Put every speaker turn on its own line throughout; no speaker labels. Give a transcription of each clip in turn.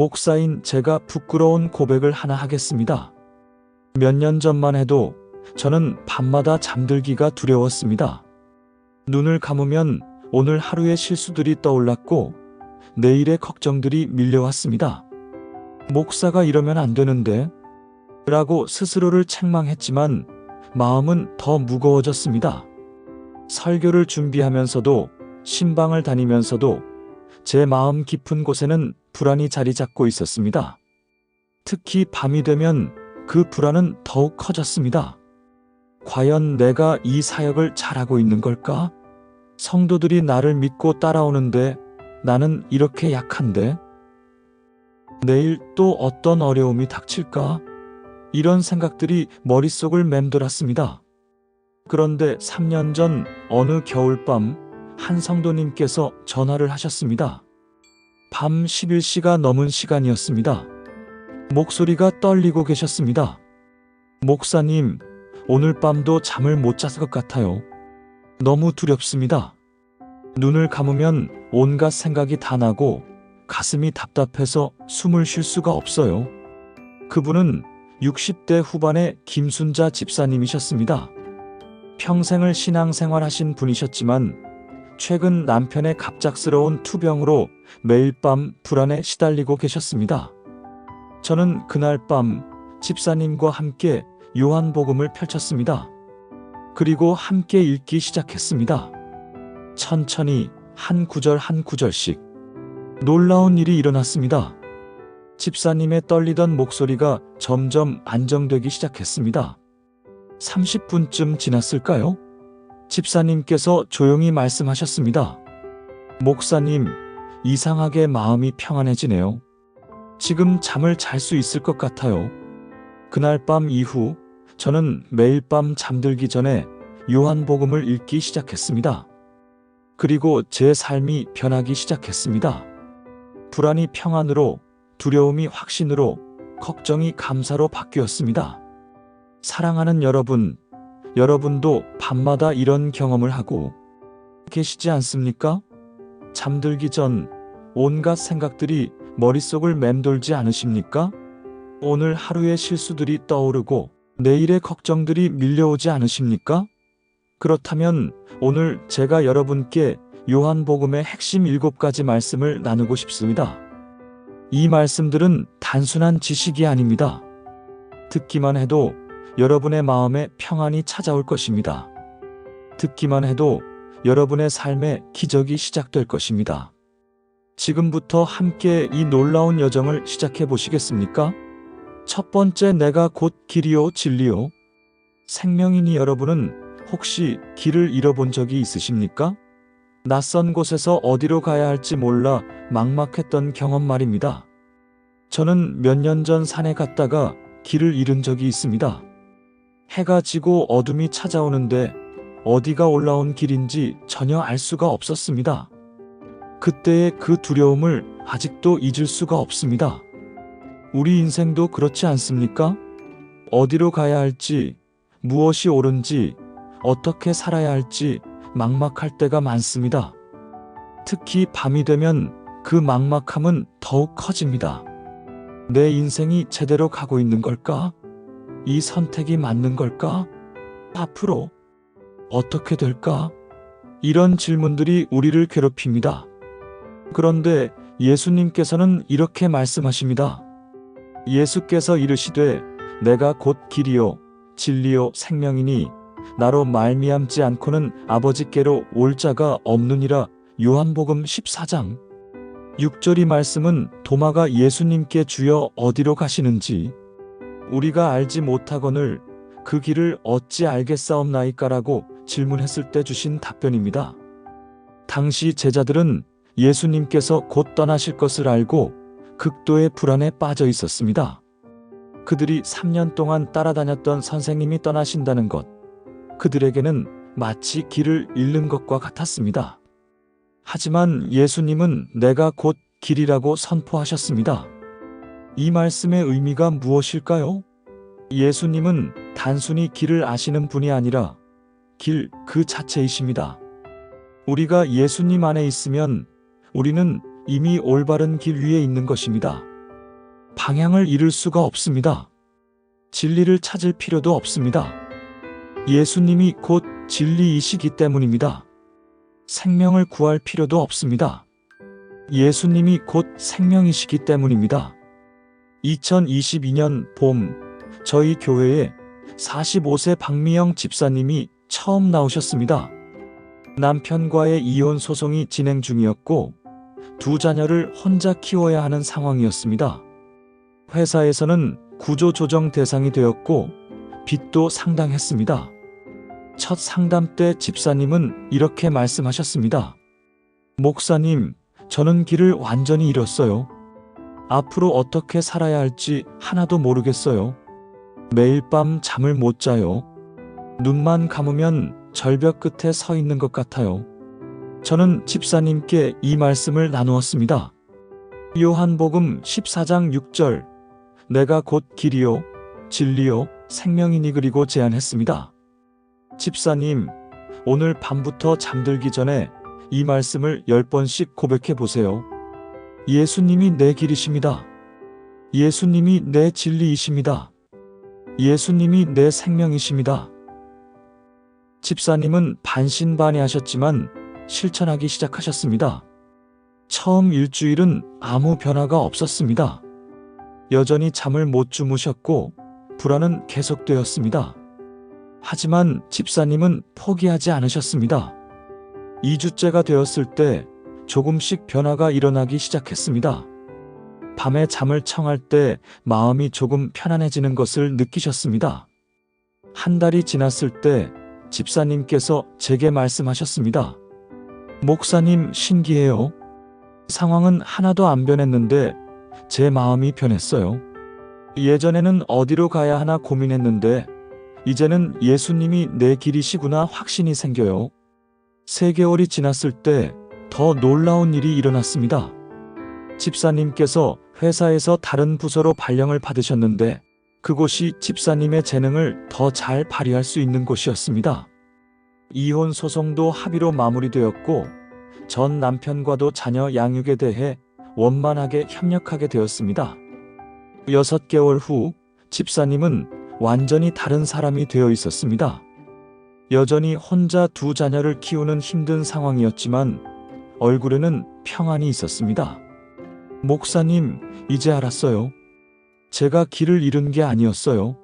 목사인 제가 부끄러운 고백을 하나 하겠습니다. 몇 년 전만 해도 저는 밤마다 잠들기가 두려웠습니다. 눈을 감으면 오늘 하루의 실수들이 떠올랐고 내일의 걱정들이 밀려왔습니다. 목사가 이러면 안 되는데 라고 스스로를 책망했지만 마음은 더 무거워졌습니다. 설교를 준비하면서도 신방을 다니면서도 제 마음 깊은 곳에는 불안이 자리 잡고 있었습니다. 특히 밤이 되면 그 불안은 더욱 커졌습니다. 과연 내가 이 사역을 잘하고 있는 걸까? 성도들이 나를 믿고 따라오는데 나는 이렇게 약한데? 내일 또 어떤 어려움이 닥칠까? 이런 생각들이 머릿속을 맴돌았습니다. 그런데 3년 전 어느 겨울밤 한 성도님께서 전화를 하셨습니다. 밤 11시가 넘은 시간이었습니다. 목소리가 떨리고 계셨습니다. 목사님, 오늘 밤도 잠을 못 잤을 것 같아요. 너무 두렵습니다. 눈을 감으면 온갖 생각이 다 나고 가슴이 답답해서 숨을 쉴 수가 없어요. 그분은 60대 후반의 김순자 집사님이셨습니다. 평생을 신앙생활 하신 분이셨지만 최근 남편의 갑작스러운 투병으로 매일 밤 불안에 시달리고 계셨습니다. 저는 그날 밤 집사님과 함께 요한복음을 펼쳤습니다. 그리고 함께 읽기 시작했습니다. 천천히 한 구절 한 구절씩. 놀라운 일이 일어났습니다. 집사님의 떨리던 목소리가 점점 안정되기 시작했습니다. 30분쯤 지났을까요? 집사님께서 조용히 말씀하셨습니다. 목사님, 이상하게 마음이 평안해지네요. 지금 잠을 잘 수 있을 것 같아요. 그날 밤 이후 저는 매일 밤 잠들기 전에 요한복음을 읽기 시작했습니다. 그리고 제 삶이 변하기 시작했습니다. 불안이 평안으로, 두려움이 확신으로, 걱정이 감사로 바뀌었습니다. 사랑하는 여러분, 여러분도 밤마다 이런 경험을 하고 계시지 않습니까? 잠들기 전 온갖 생각들이 머릿속을 맴돌지 않으십니까? 오늘 하루의 실수들이 떠오르고 내일의 걱정들이 밀려오지 않으십니까? 그렇다면 오늘 제가 여러분께 요한복음의 핵심 7가지 말씀을 나누고 싶습니다. 이 말씀들은 단순한 지식이 아닙니다. 듣기만 해도 여러분의 마음에 평안이 찾아올 것입니다. 듣기만 해도 여러분의 삶에 기적이 시작될 것입니다. 지금부터 함께 이 놀라운 여정을 시작해 보시겠습니까? 첫 번째, 내가 곧 길이요 진리요 생명이니. 여러분은 혹시 길을 잃어본 적이 있으십니까? 낯선 곳에서 어디로 가야 할지 몰라 막막했던 경험 말입니다. 저는 몇 년 전 산에 갔다가 길을 잃은 적이 있습니다. 해가 지고 어둠이 찾아오는데 어디가 올라온 길인지 전혀 알 수가 없었습니다. 그때의 그 두려움을 아직도 잊을 수가 없습니다. 우리 인생도 그렇지 않습니까? 어디로 가야 할지, 무엇이 옳은지, 어떻게 살아야 할지 막막할 때가 많습니다. 특히 밤이 되면 그 막막함은 더욱 커집니다. 내 인생이 제대로 가고 있는 걸까? 이 선택이 맞는 걸까? 앞으로 어떻게 될까? 이런 질문들이 우리를 괴롭힙니다. 그런데 예수님께서는 이렇게 말씀하십니다. 예수께서 이르시되 내가 곧 길이요 진리요 생명이니 나로 말미암지 않고는 아버지께로 올 자가 없느니라. 요한복음 14장 6절. 이 말씀은 도마가 예수님께 주여 어디로 가시는지 우리가 알지 못하거늘 그 길을 어찌 알겠사옵나이까라고 질문했을 때 주신 답변입니다. 당시 제자들은 예수님께서 곧 떠나실 것을 알고 극도의 불안에 빠져 있었습니다. 그들이 3년 동안 따라다녔던 선생님이 떠나신다는 것, 그들에게는 마치 길을 잃는 것과 같았습니다. 하지만 예수님은 내가 곧 길이라고 선포하셨습니다. 이 말씀의 의미가 무엇일까요? 예수님은 단순히 길을 아시는 분이 아니라 길 그 자체이십니다. 우리가 예수님 안에 있으면 우리는 이미 올바른 길 위에 있는 것입니다. 방향을 잃을 수가 없습니다. 진리를 찾을 필요도 없습니다. 예수님이 곧 진리이시기 때문입니다. 생명을 구할 필요도 없습니다. 예수님이 곧 생명이시기 때문입니다. 2022년 봄, 저희 교회에 45세 박미영 집사님이 처음 나오셨습니다. 남편과의 이혼 소송이 진행 중이었고, 두 자녀를 혼자 키워야 하는 상황이었습니다. 회사에서는 구조조정 대상이 되었고, 빚도 상당했습니다. 첫 상담 때 집사님은 이렇게 말씀하셨습니다. 목사님, 저는 길을 완전히 잃었어요. 앞으로 어떻게 살아야 할지 하나도 모르겠어요. 매일 밤 잠을 못 자요. 눈만 감으면 절벽 끝에 서 있는 것 같아요. 저는 집사님께 이 말씀을 나누었습니다. 요한복음 14장 6절, 내가 곧 길이요, 진리요, 생명이니 그리고 제안했습니다. 집사님, 오늘 밤부터 잠들기 전에 이 말씀을 10번씩 고백해 보세요. 예수님이 내 길이십니다. 예수님이 내 진리이십니다. 예수님이 내 생명이십니다. 집사님은 반신반의하셨지만 실천하기 시작하셨습니다. 처음 일주일은 아무 변화가 없었습니다. 여전히 잠을 못 주무셨고 불안은 계속되었습니다. 하지만 집사님은 포기하지 않으셨습니다. 2주째가 되었을 때 조금씩 변화가 일어나기 시작했습니다. 밤에 잠을 청할 때 마음이 조금 편안해지는 것을 느끼셨습니다. 한 달이 지났을 때 집사님께서 제게 말씀하셨습니다. 목사님, 신기해요. 상황은 하나도 안 변했는데 제 마음이 변했어요. 예전에는 어디로 가야 하나 고민했는데 이제는 예수님이 내 길이시구나 확신이 생겨요. 3개월이 지났을 때 더 놀라운 일이 일어났습니다. 집사님께서 회사에서 다른 부서로 발령을 받으셨는데 그곳이 집사님의 재능을 더 잘 발휘할 수 있는 곳이었습니다. 이혼 소송도 합의로 마무리되었고 전 남편과도 자녀 양육에 대해 원만하게 협력하게 되었습니다. 6개월 후 집사님은 완전히 다른 사람이 되어 있었습니다. 여전히 혼자 두 자녀를 키우는 힘든 상황이었지만 얼굴에는 평안이 있었습니다. 목사님, 이제 알았어요. 제가 길을 잃은 게 아니었어요.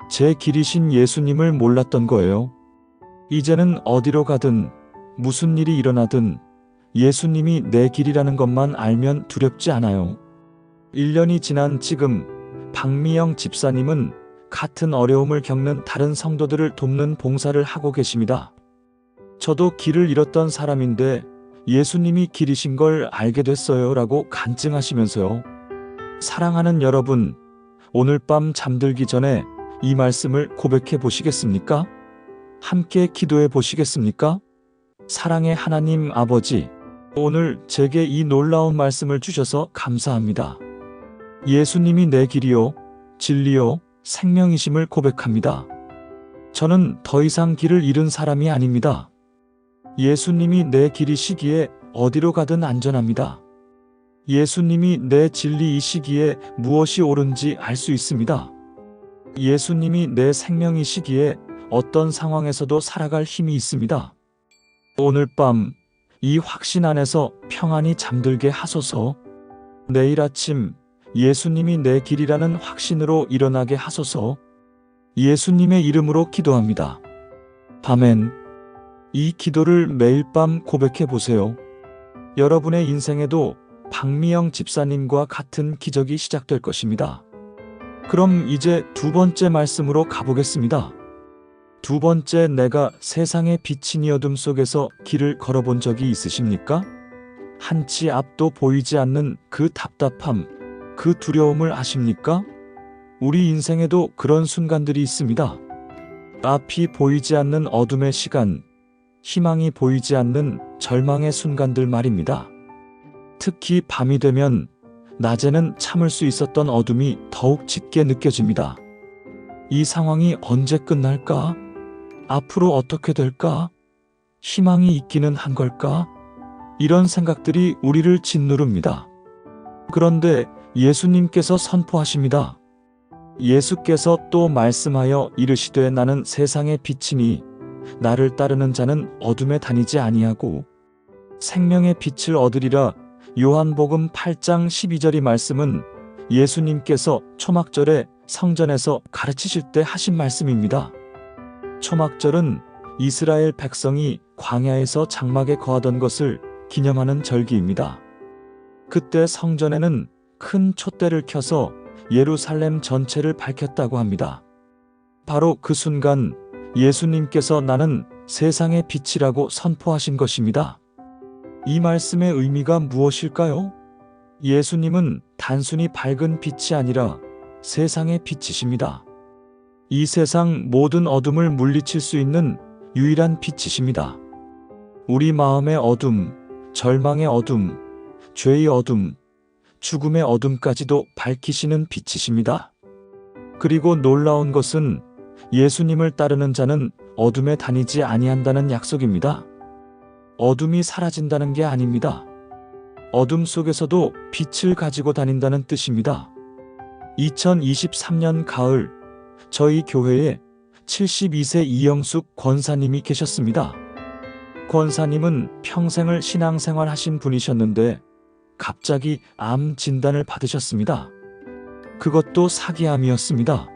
제 길이신 예수님을 몰랐던 거예요. 이제는 어디로 가든 무슨 일이 일어나든 예수님이 내 길이라는 것만 알면 두렵지 않아요. 1년이 지난 지금 박미영 집사님은 같은 어려움을 겪는 다른 성도들을 돕는 봉사를 하고 계십니다. 저도 길을 잃었던 사람인데 예수님이 길이신 걸 알게 됐어요 라고 간증하시면서요. 사랑하는 여러분, 오늘 밤 잠들기 전에 이 말씀을 고백해 보시겠습니까? 함께 기도해 보시겠습니까? 사랑의 하나님 아버지, 오늘 제게 이 놀라운 말씀을 주셔서 감사합니다. 예수님이 내 길이요, 진리요, 생명이심을 고백합니다. 저는 더 이상 길을 잃은 사람이 아닙니다. 예수님이 내 길이시기에 어디로 가든 안전합니다. 예수님이 내 진리이시기에 무엇이 옳은지 알 수 있습니다. 예수님이 내 생명이시기에 어떤 상황에서도 살아갈 힘이 있습니다. 오늘 밤 이 확신 안에서 평안히 잠들게 하소서. 내일 아침 예수님이 내 길이라는 확신으로 일어나게 하소서. 예수님의 이름으로 기도합니다. 아멘. 이 기도를 매일 밤 고백해 보세요. 여러분의 인생에도 박미영 집사님과 같은 기적이 시작될 것입니다. 그럼 이제 두 번째 말씀으로 가보겠습니다. 두 번째, 내가 세상의 빛인 이 어둠 속에서 길을 걸어본 적이 있으십니까? 한치 앞도 보이지 않는 그 답답함, 그 두려움을 아십니까? 우리 인생에도 그런 순간들이 있습니다. 앞이 보이지 않는 어둠의 시간, 희망이 보이지 않는 절망의 순간들 말입니다. 특히 밤이 되면 낮에는 참을 수 있었던 어둠이 더욱 짙게 느껴집니다. 이 상황이 언제 끝날까? 앞으로 어떻게 될까? 희망이 있기는 한 걸까? 이런 생각들이 우리를 짓누릅니다. 그런데 예수님께서 선포하십니다. 예수께서 또 말씀하여 이르시되 나는 세상의 빛이니 나를 따르는 자는 어둠에 다니지 아니하고 생명의 빛을 얻으리라. 요한복음 8장 12절이 말씀은 예수님께서 초막절에 성전에서 가르치실 때 하신 말씀입니다. 초막절은 이스라엘 백성이 광야에서 장막에 거하던 것을 기념하는 절기입니다. 그때 성전에는 큰 촛대를 켜서 예루살렘 전체를 밝혔다고 합니다. 바로 그 순간 예수님께서 나는 세상의 빛이라고 선포하신 것입니다. 이 말씀의 의미가 무엇일까요? 예수님은 단순히 밝은 빛이 아니라 세상의 빛이십니다. 이 세상 모든 어둠을 물리칠 수 있는 유일한 빛이십니다. 우리 마음의 어둠, 절망의 어둠, 죄의 어둠, 죽음의 어둠까지도 밝히시는 빛이십니다. 그리고 놀라운 것은 예수님을 따르는 자는 어둠에 다니지 아니한다는 약속입니다. 어둠이 사라진다는 게 아닙니다. 어둠 속에서도 빛을 가지고 다닌다는 뜻입니다. 2023년 가을, 저희 교회에 72세 이영숙 권사님이 계셨습니다. 권사님은 평생을 신앙생활 하신 분이셨는데 갑자기 암 진단을 받으셨습니다. 그것도 사기암이었습니다.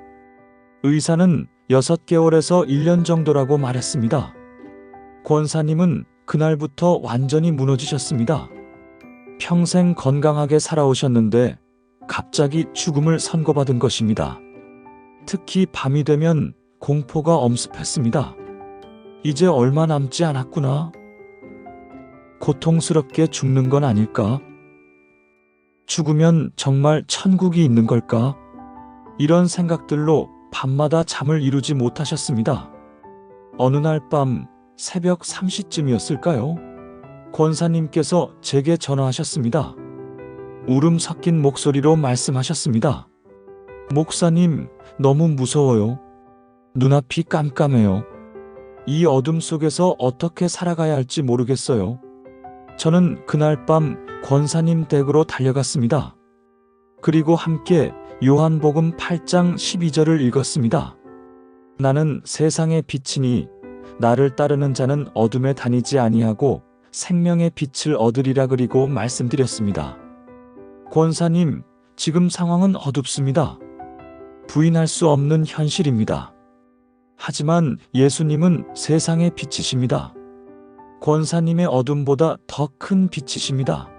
의사는 6개월에서 1년 정도라고 말했습니다. 권사님은 그날부터 완전히 무너지셨습니다. 평생 건강하게 살아오셨는데 갑자기 죽음을 선고받은 것입니다. 특히 밤이 되면 공포가 엄습했습니다. 이제 얼마 남지 않았구나. 고통스럽게 죽는 건 아닐까? 죽으면 정말 천국이 있는 걸까? 이런 생각들로 밤마다 잠을 이루지 못하셨습니다. 어느 날 밤 새벽 3시쯤이었을까요? 권사님께서 제게 전화하셨습니다. 울음 섞인 목소리로 말씀하셨습니다. 목사님, 너무 무서워요. 눈앞이 깜깜해요. 이 어둠 속에서 어떻게 살아가야 할지 모르겠어요. 저는 그날 밤 권사님 댁으로 달려갔습니다. 그리고 함께 요한복음 8장 12절을 읽었습니다. 나는 세상의 빛이니 나를 따르는 자는 어둠에 다니지 아니하고 생명의 빛을 얻으리라. 그리고 말씀드렸습니다. 권사님, 지금 상황은 어둡습니다. 부인할 수 없는 현실입니다. 하지만 예수님은 세상의 빛이십니다. 권사님의 어둠보다 더 큰 빛이십니다.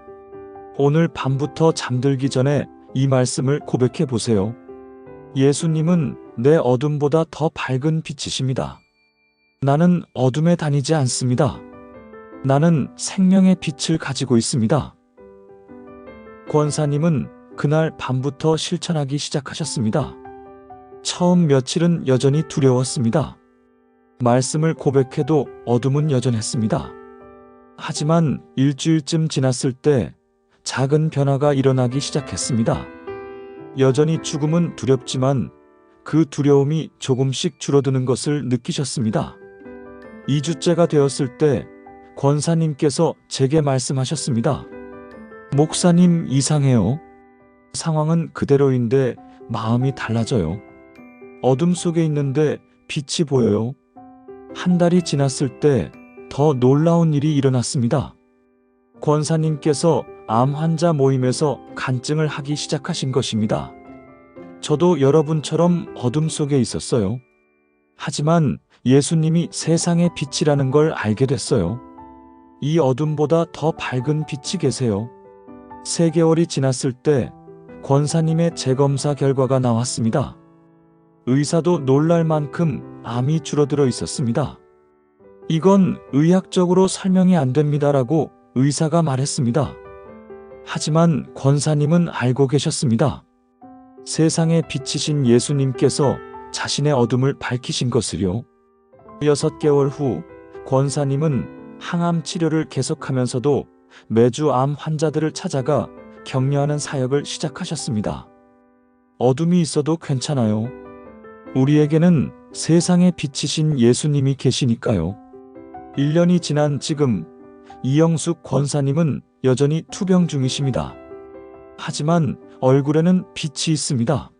오늘 밤부터 잠들기 전에 이 말씀을 고백해 보세요. 예수님은 내 어둠보다 더 밝은 빛이십니다. 나는 어둠에 다니지 않습니다. 나는 생명의 빛을 가지고 있습니다. 권사님은 그날 밤부터 실천하기 시작하셨습니다. 처음 며칠은 여전히 두려웠습니다. 말씀을 고백해도 어둠은 여전했습니다. 하지만 일주일쯤 지났을 때 작은 변화가 일어나기 시작했습니다. 여전히 죽음은 두렵지만 그 두려움이 조금씩 줄어드는 것을 느끼셨습니다. 2주째가 되었을 때 권사님께서 제게 말씀하셨습니다. 목사님, 이상해요. 상황은 그대로인데 마음이 달라져요. 어둠 속에 있는데 빛이 보여요. 한 달이 지났을 때 더 놀라운 일이 일어났습니다. 권사님께서 암 환자 모임에서 간증을 하기 시작하신 것입니다. 저도 여러분처럼 어둠 속에 있었어요. 하지만 예수님이 세상의 빛이라는 걸 알게 됐어요. 이 어둠보다 더 밝은 빛이 계세요. 3개월이 지났을 때 권사님의 재검사 결과가 나왔습니다. 의사도 놀랄 만큼 암이 줄어들어 있었습니다. 이건 의학적으로 설명이 안 됩니다라고 의사가 말했습니다. 하지만 권사님은 알고 계셨습니다. 세상의 빛이신 예수님께서 자신의 어둠을 밝히신 것을요. 6개월 후 권사님은 항암 치료를 계속하면서도 매주 암 환자들을 찾아가 격려하는 사역을 시작하셨습니다. 어둠이 있어도 괜찮아요. 우리에게는 세상의 빛이신 예수님이 계시니까요. 1년이 지난 지금 이영숙 권사님은 여전히 투병 중이십니다. 하지만 얼굴에는 빛이 있습니다.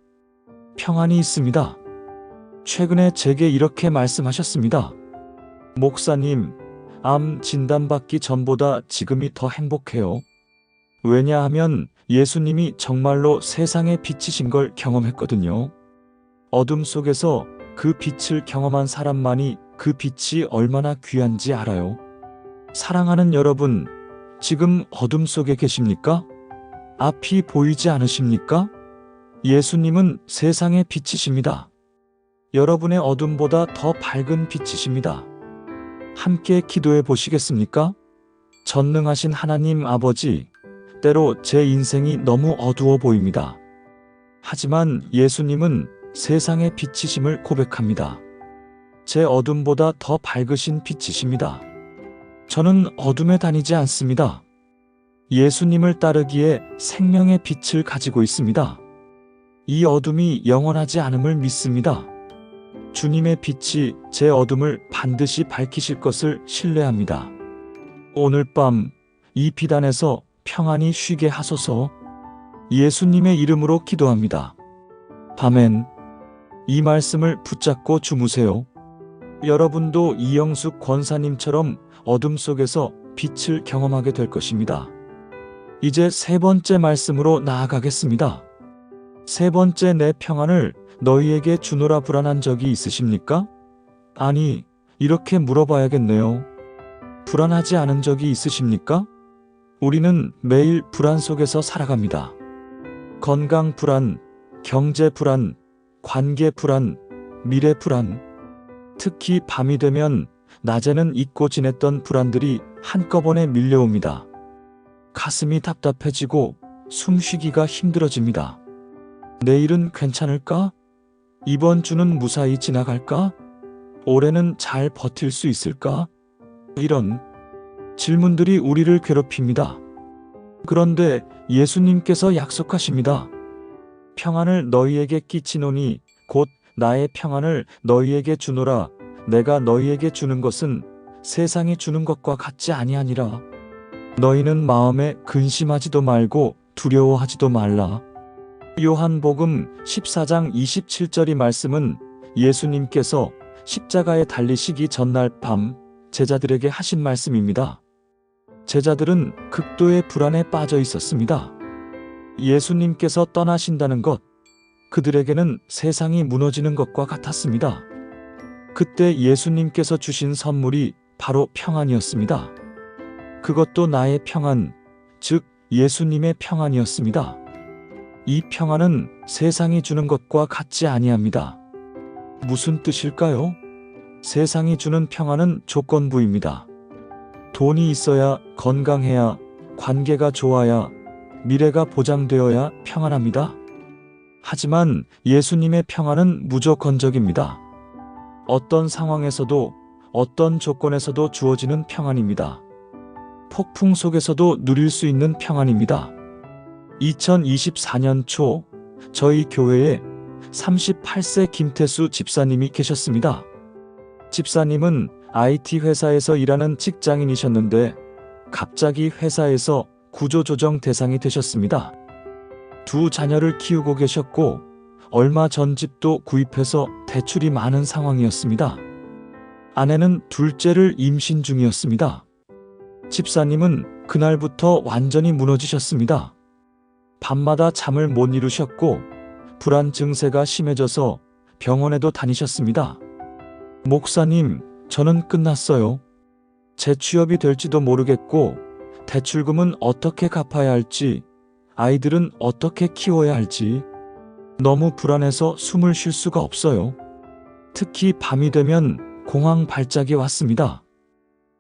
평안이 있습니다. 최근에 제게 이렇게 말씀하셨습니다. 목사님, 암 진단받기 전보다 지금이 더 행복해요. 왜냐하면 예수님이 정말로 세상의 빛이신 걸 경험했거든요. 어둠 속에서 그 빛을 경험한 사람만이 그 빛이 얼마나 귀한지 알아요. 사랑하는 여러분, 지금 어둠 속에 계십니까? 앞이 보이지 않으십니까? 예수님은 세상의 빛이십니다. 여러분의 어둠보다 더 밝은 빛이십니다. 함께 기도해 보시겠습니까? 전능하신 하나님 아버지, 때로 제 인생이 너무 어두워 보입니다. 하지만 예수님은 세상의 빛이심을 고백합니다. 제 어둠보다 더 밝으신 빛이십니다. 저는 어둠에 다니지 않습니다. 예수님을 따르기에 생명의 빛을 가지고 있습니다. 이 어둠이 영원하지 않음을 믿습니다. 주님의 빛이 제 어둠을 반드시 밝히실 것을 신뢰합니다. 오늘 밤 이 빛 안에서 평안히 쉬게 하소서. 예수님의 이름으로 기도합니다. 아멘. 이 말씀을 붙잡고 주무세요. 여러분도 이영숙 권사님처럼 어둠 속에서 빛을 경험하게 될 것입니다. 이제 세 번째 말씀으로 나아가겠습니다. 세 번째, 내 평안을 너희에게 주노라. 불안한 적이 있으십니까? 아니, 이렇게 물어봐야겠네요. 불안하지 않은 적이 있으십니까? 우리는 매일 불안 속에서 살아갑니다. 건강 불안, 경제 불안, 관계 불안, 미래 불안. 특히 밤이 되면 낮에는 잊고 지냈던 불안들이 한꺼번에 밀려옵니다. 가슴이 답답해지고 숨쉬기가 힘들어집니다. 내일은 괜찮을까? 이번 주는 무사히 지나갈까? 올해는 잘 버틸 수 있을까? 이런 질문들이 우리를 괴롭힙니다. 그런데 예수님께서 약속하십니다. 평안을 너희에게 끼치노니 곧 나의 평안을 너희에게 주노라. 내가 너희에게 주는 것은 세상이 주는 것과 같지 아니하니라. 너희는 마음에 근심하지도 말고 두려워하지도 말라. 요한복음 14장 27절의 말씀은 예수님께서 십자가에 달리시기 전날 밤 제자들에게 하신 말씀입니다. 제자들은 극도의 불안에 빠져 있었습니다. 예수님께서 떠나신다는 것, 그들에게는 세상이 무너지는 것과 같았습니다. 그때 예수님께서 주신 선물이 바로 평안이었습니다. 그것도 나의 평안, 즉 예수님의 평안이었습니다. 이 평안은 세상이 주는 것과 같지 아니합니다. 무슨 뜻일까요? 세상이 주는 평안은 조건부입니다. 돈이 있어야, 건강해야, 관계가 좋아야, 미래가 보장되어야 평안합니다. 하지만 예수님의 평안은 무조건적입니다. 어떤 상황에서도, 어떤 조건에서도 주어지는 평안입니다. 폭풍 속에서도 누릴 수 있는 평안입니다. 2024년 초 저희 교회에 38세 김태수 집사님이 계셨습니다. 집사님은 IT 회사에서 일하는 직장인이셨는데 갑자기 회사에서 구조조정 대상이 되셨습니다. 두 자녀를 키우고 계셨고 얼마 전 집도 구입해서 대출이 많은 상황이었습니다. 아내는 둘째를 임신 중이었습니다. 집사님은 그날부터 완전히 무너지셨습니다. 밤마다 잠을 못 이루셨고 불안 증세가 심해져서 병원에도 다니셨습니다. 목사님, 저는 끝났어요. 재취업이 될지도 모르겠고 대출금은 어떻게 갚아야 할지, 아이들은 어떻게 키워야 할지 너무 불안해서 숨을 쉴 수가 없어요. 특히 밤이 되면 공황 발작이 왔습니다.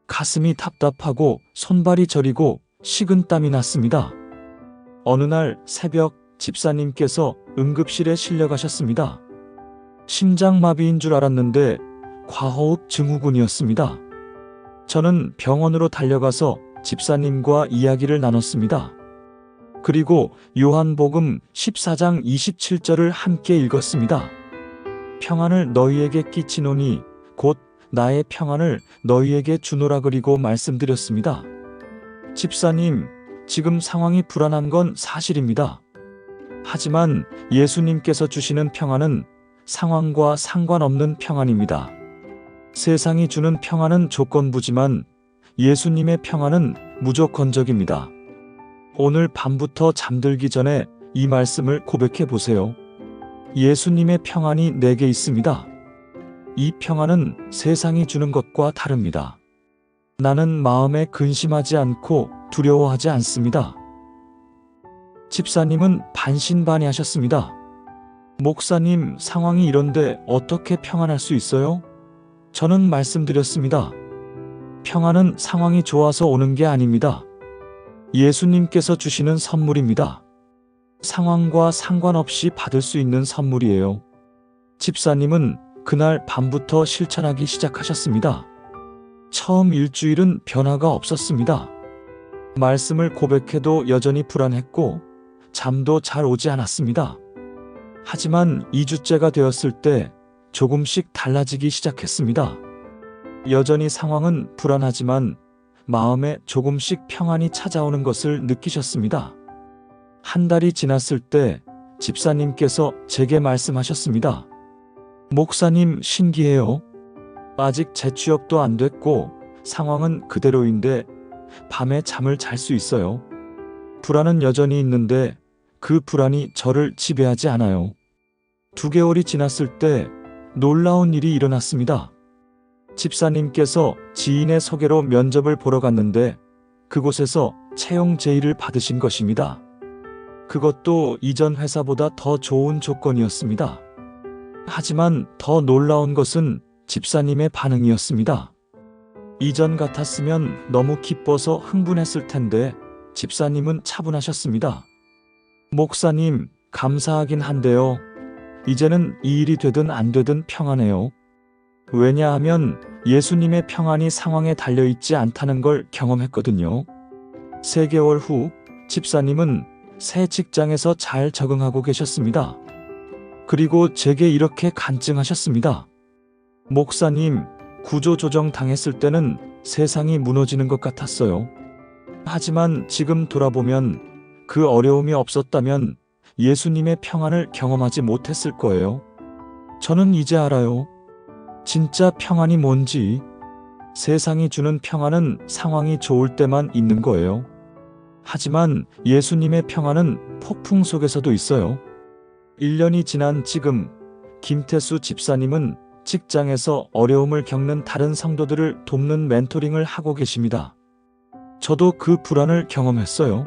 가슴이 답답하고 손발이 저리고 식은땀이 났습니다. 어느 날 새벽 집사님께서 응급실에 실려가셨습니다. 심장마비인 줄 알았는데 과호흡 증후군이었습니다. 저는 병원으로 달려가서 집사님과 이야기를 나눴습니다. 그리고 요한복음 14장 27절을 함께 읽었습니다. 평안을 너희에게 끼치노니 곧 나의 평안을 너희에게 주노라. 그리고 말씀드렸습니다. 집사님, 지금 상황이 불안한 건 사실입니다. 하지만 예수님께서 주시는 평안은 상황과 상관없는 평안입니다. 세상이 주는 평안은 조건부지만 예수님의 평안은 무조건적입니다. 오늘 밤부터 잠들기 전에 이 말씀을 고백해 보세요. 예수님의 평안이 내게 있습니다. 이 평안은 세상이 주는 것과 다릅니다. 나는 마음에 근심하지 않고 두려워하지 않습니다. 집사님은 반신반의하셨습니다. 목사님, 상황이 이런데 어떻게 평안할 수 있어요? 저는 말씀드렸습니다. 평안은 상황이 좋아서 오는 게 아닙니다. 예수님께서 주시는 선물입니다. 상황과 상관없이 받을 수 있는 선물이에요. 집사님은 그날 밤부터 실천하기 시작하셨습니다. 처음 일주일은 변화가 없었습니다. 말씀을 고백해도 여전히 불안했고 잠도 잘 오지 않았습니다. 하지만 2주째가 되었을 때 조금씩 달라지기 시작했습니다. 여전히 상황은 불안하지만 마음에 조금씩 평안이 찾아오는 것을 느끼셨습니다. 한 달이 지났을 때 집사님께서 제게 말씀하셨습니다. 목사님, 신기해요. 아직 재취업도 안 됐고 상황은 그대로인데 밤에 잠을 잘 수 있어요. 불안은 여전히 있는데 그 불안이 저를 지배하지 않아요. 2개월이 지났을 때 놀라운 일이 일어났습니다. 집사님께서 지인의 소개로 면접을 보러 갔는데 그곳에서 채용 제의를 받으신 것입니다. 그것도 이전 회사보다 더 좋은 조건이었습니다. 하지만 더 놀라운 것은 집사님의 반응이었습니다. 이전 같았으면 너무 기뻐서 흥분했을 텐데 집사님은 차분하셨습니다. 목사님, 감사하긴 한데요. 이제는 이 일이 되든 안 되든 평안해요. 왜냐하면 예수님의 평안이 상황에 달려있지 않다는 걸 경험했거든요. 3개월 후 집사님은 새 직장에서 잘 적응하고 계셨습니다. 그리고 제게 이렇게 간증하셨습니다. 목사님, 구조조정 당했을 때는 세상이 무너지는 것 같았어요. 하지만 지금 돌아보면 그 어려움이 없었다면 예수님의 평안을 경험하지 못했을 거예요. 저는 이제 알아요. 진짜 평안이 뭔지. 세상이 주는 평안은 상황이 좋을 때만 있는 거예요. 하지만 예수님의 평안은 폭풍 속에서도 있어요. 1년이 지난 지금 김태수 집사님은 직장에서 어려움을 겪는 다른 성도들을 돕는 멘토링을 하고 계십니다. 저도 그 불안을 경험했어요.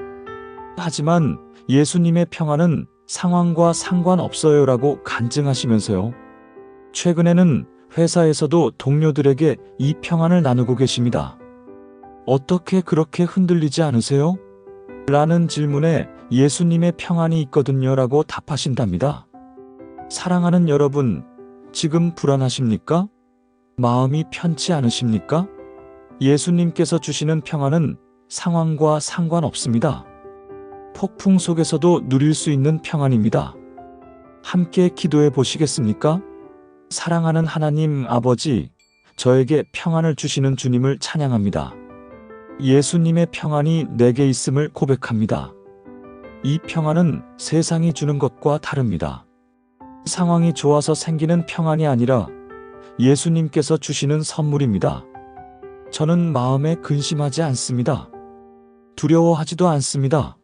하지만 예수님의 평안은 상황과 상관없어요라고 간증하시면서요. 최근에는 회사에서도 동료들에게 이 평안을 나누고 계십니다. 어떻게 그렇게 흔들리지 않으세요? 라는 질문에 예수님의 평안이 있거든요 라고 답하신답니다. 사랑하는 여러분, 지금 불안하십니까? 마음이 편치 않으십니까? 예수님께서 주시는 평안은 상황과 상관없습니다. 폭풍 속에서도 누릴 수 있는 평안입니다. 함께 기도해 보시겠습니까? 사랑하는 하나님 아버지, 저에게 평안을 주시는 주님을 찬양합니다. 예수님의 평안이 내게 있음을 고백합니다. 이 평안은 세상이 주는 것과 다릅니다. 상황이 좋아서 생기는 평안이 아니라 예수님께서 주시는 선물입니다. 저는 마음에 근심하지 않습니다. 두려워하지도 않습니다.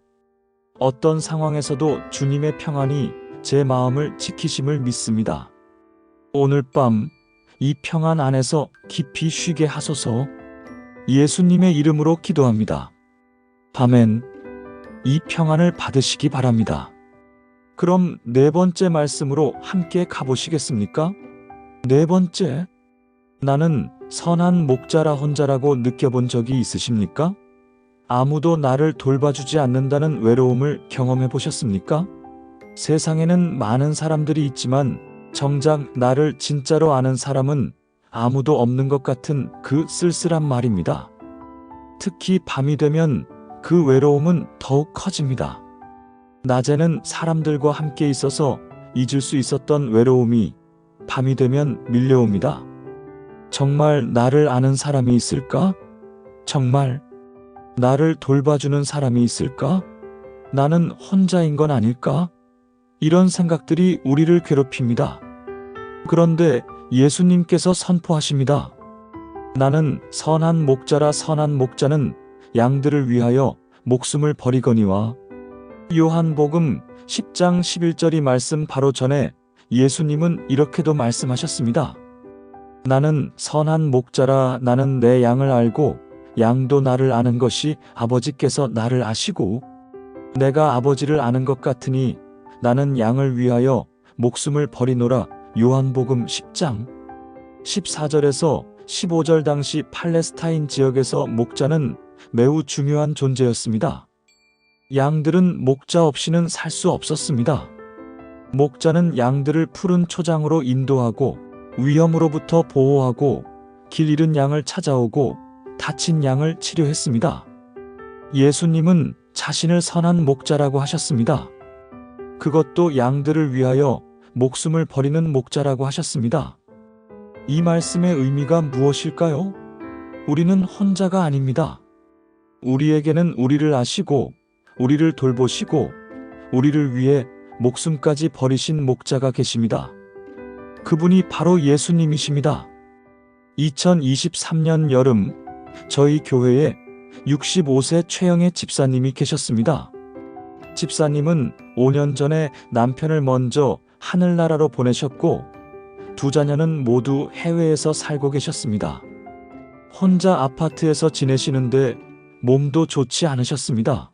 어떤 상황에서도 주님의 평안이 제 마음을 지키심을 믿습니다. 오늘 밤 이 평안 안에서 깊이 쉬게 하소서. 예수님의 이름으로 기도합니다. 아멘. 이 평안을 받으시기 바랍니다. 그럼 4번째 말씀으로 함께 가보시겠습니까? 4번째, 나는 선한 목자라 혼자라고 느껴본 적이 있으십니까? 아무도 나를 돌봐주지 않는다는 외로움을 경험해 보셨습니까? 세상에는 많은 사람들이 있지만 정작 나를 진짜로 아는 사람은 아무도 없는 것 같은 그 쓸쓸한 말입니다. 특히 밤이 되면 그 외로움은 더욱 커집니다. 낮에는 사람들과 함께 있어서 잊을 수 있었던 외로움이 밤이 되면 밀려옵니다. 정말 나를 아는 사람이 있을까? 정말 나를 돌봐주는 사람이 있을까? 나는 혼자인 건 아닐까? 이런 생각들이 우리를 괴롭힙니다. 그런데 예수님께서 선포하십니다. 나는 선한 목자라. 선한 목자는 양들을 위하여 목숨을 버리거니와. 요한복음 10장 11절이 말씀 바로 전에 예수님은 이렇게도 말씀하셨습니다. 나는 선한 목자라. 나는 내 양을 알고 양도 나를 아는 것이 아버지께서 나를 아시고 내가 아버지를 아는 것 같으니 나는 양을 위하여 목숨을 버리노라. 요한복음 10장 14절에서 15절 당시 팔레스타인 지역에서 목자는 매우 중요한 존재였습니다. 양들은 목자 없이는 살 수 없었습니다. 목자는 양들을 푸른 초장으로 인도하고 위험으로부터 보호하고 길 잃은 양을 찾아오고 다친 양을 치료했습니다. 예수님은 자신을 선한 목자라고 하셨습니다. 그것도 양들을 위하여 목숨을 버리는 목자라고 하셨습니다. 이 말씀의 의미가 무엇일까요? 우리는 혼자가 아닙니다. 우리에게는 우리를 아시고 우리를 돌보시고 우리를 위해 목숨까지 버리신 목자가 계십니다. 그분이 바로 예수님이십니다. 2023년 여름 저희 교회에 65세 최영애 집사님이 계셨습니다. 집사님은 5년 전에 남편을 먼저 하늘나라로 보내셨고 두 자녀는 모두 해외에서 살고 계셨습니다. 혼자 아파트에서 지내시는데 몸도 좋지 않으셨습니다.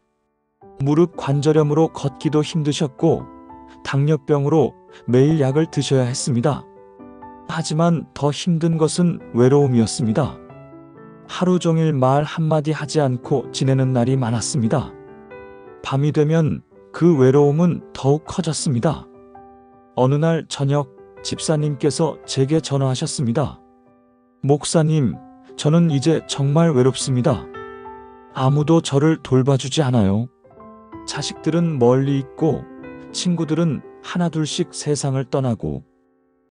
무릎 관절염으로 걷기도 힘드셨고 당뇨병으로 매일 약을 드셔야 했습니다. 하지만 더 힘든 것은 외로움이었습니다. 하루 종일 말 한마디 하지 않고 지내는 날이 많았습니다. 밤이 되면 그 외로움은 더욱 커졌습니다. 어느 날 저녁 집사님께서 제게 전화하셨습니다. 목사님, 저는 이제 정말 외롭습니다. 아무도 저를 돌봐주지 않아요. 자식들은 멀리 있고 친구들은 하나둘씩 세상을 떠나고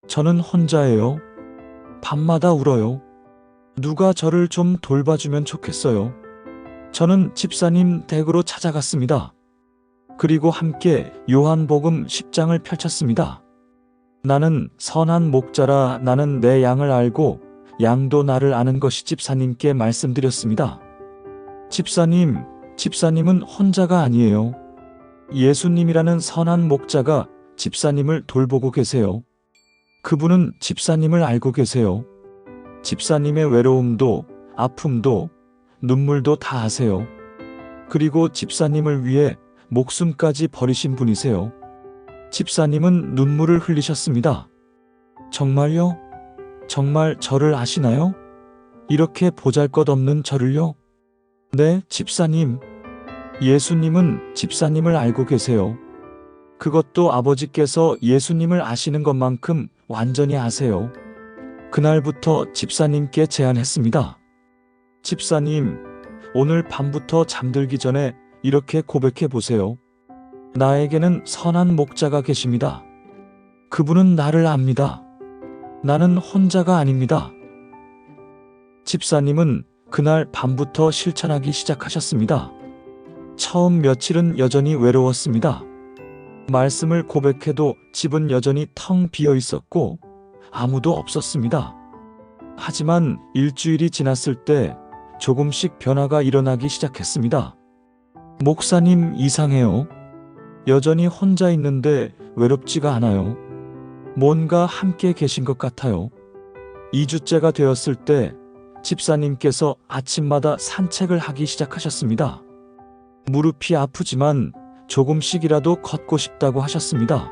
저는 혼자예요. 밤마다 울어요. 누가 저를 좀 돌봐주면 좋겠어요. 저는 집사님 댁으로 찾아갔습니다. 그리고 함께 요한복음 10장을 펼쳤습니다. 나는 선한 목자라. 나는 내 양을 알고 양도 나를 아는 것이. 집사님께 말씀드렸습니다. 집사님은 혼자가 아니에요. 예수님이라는 선한 목자가 집사님을 돌보고 계세요. 그분은 집사님을 알고 계세요. 집사님의 외로움도 아픔도 눈물도 다 아세요. 그리고 집사님을 위해 목숨까지 버리신 분이세요. 집사님은 눈물을 흘리셨습니다. 정말요? 정말 저를 아시나요? 이렇게 보잘것없는 저를요? 네, 집사님. 예수님은 집사님을 알고 계세요. 그것도 아버지께서 예수님을 아시는 것만큼 완전히 아세요. 그날부터 집사님께 제안했습니다. 집사님, 오늘 밤부터 잠들기 전에 이렇게 고백해 보세요. 나에게는 선한 목자가 계십니다. 그분은 나를 압니다. 나는 혼자가 아닙니다. 집사님은 그날 밤부터 실천하기 시작하셨습니다. 처음 며칠은 여전히 외로웠습니다. 말씀을 고백해도 집은 여전히 텅 비어 있었고 아무도 없었습니다. 하지만 일주일이 지났을 때 조금씩 변화가 일어나기 시작했습니다. 목사님, 이상해요. 여전히 혼자 있는데 외롭지가 않아요. 뭔가 함께 계신 것 같아요. 2주째가 되었을 때 집사님께서 아침마다 산책을 하기 시작하셨습니다. 무릎이 아프지만 조금씩이라도 걷고 싶다고 하셨습니다.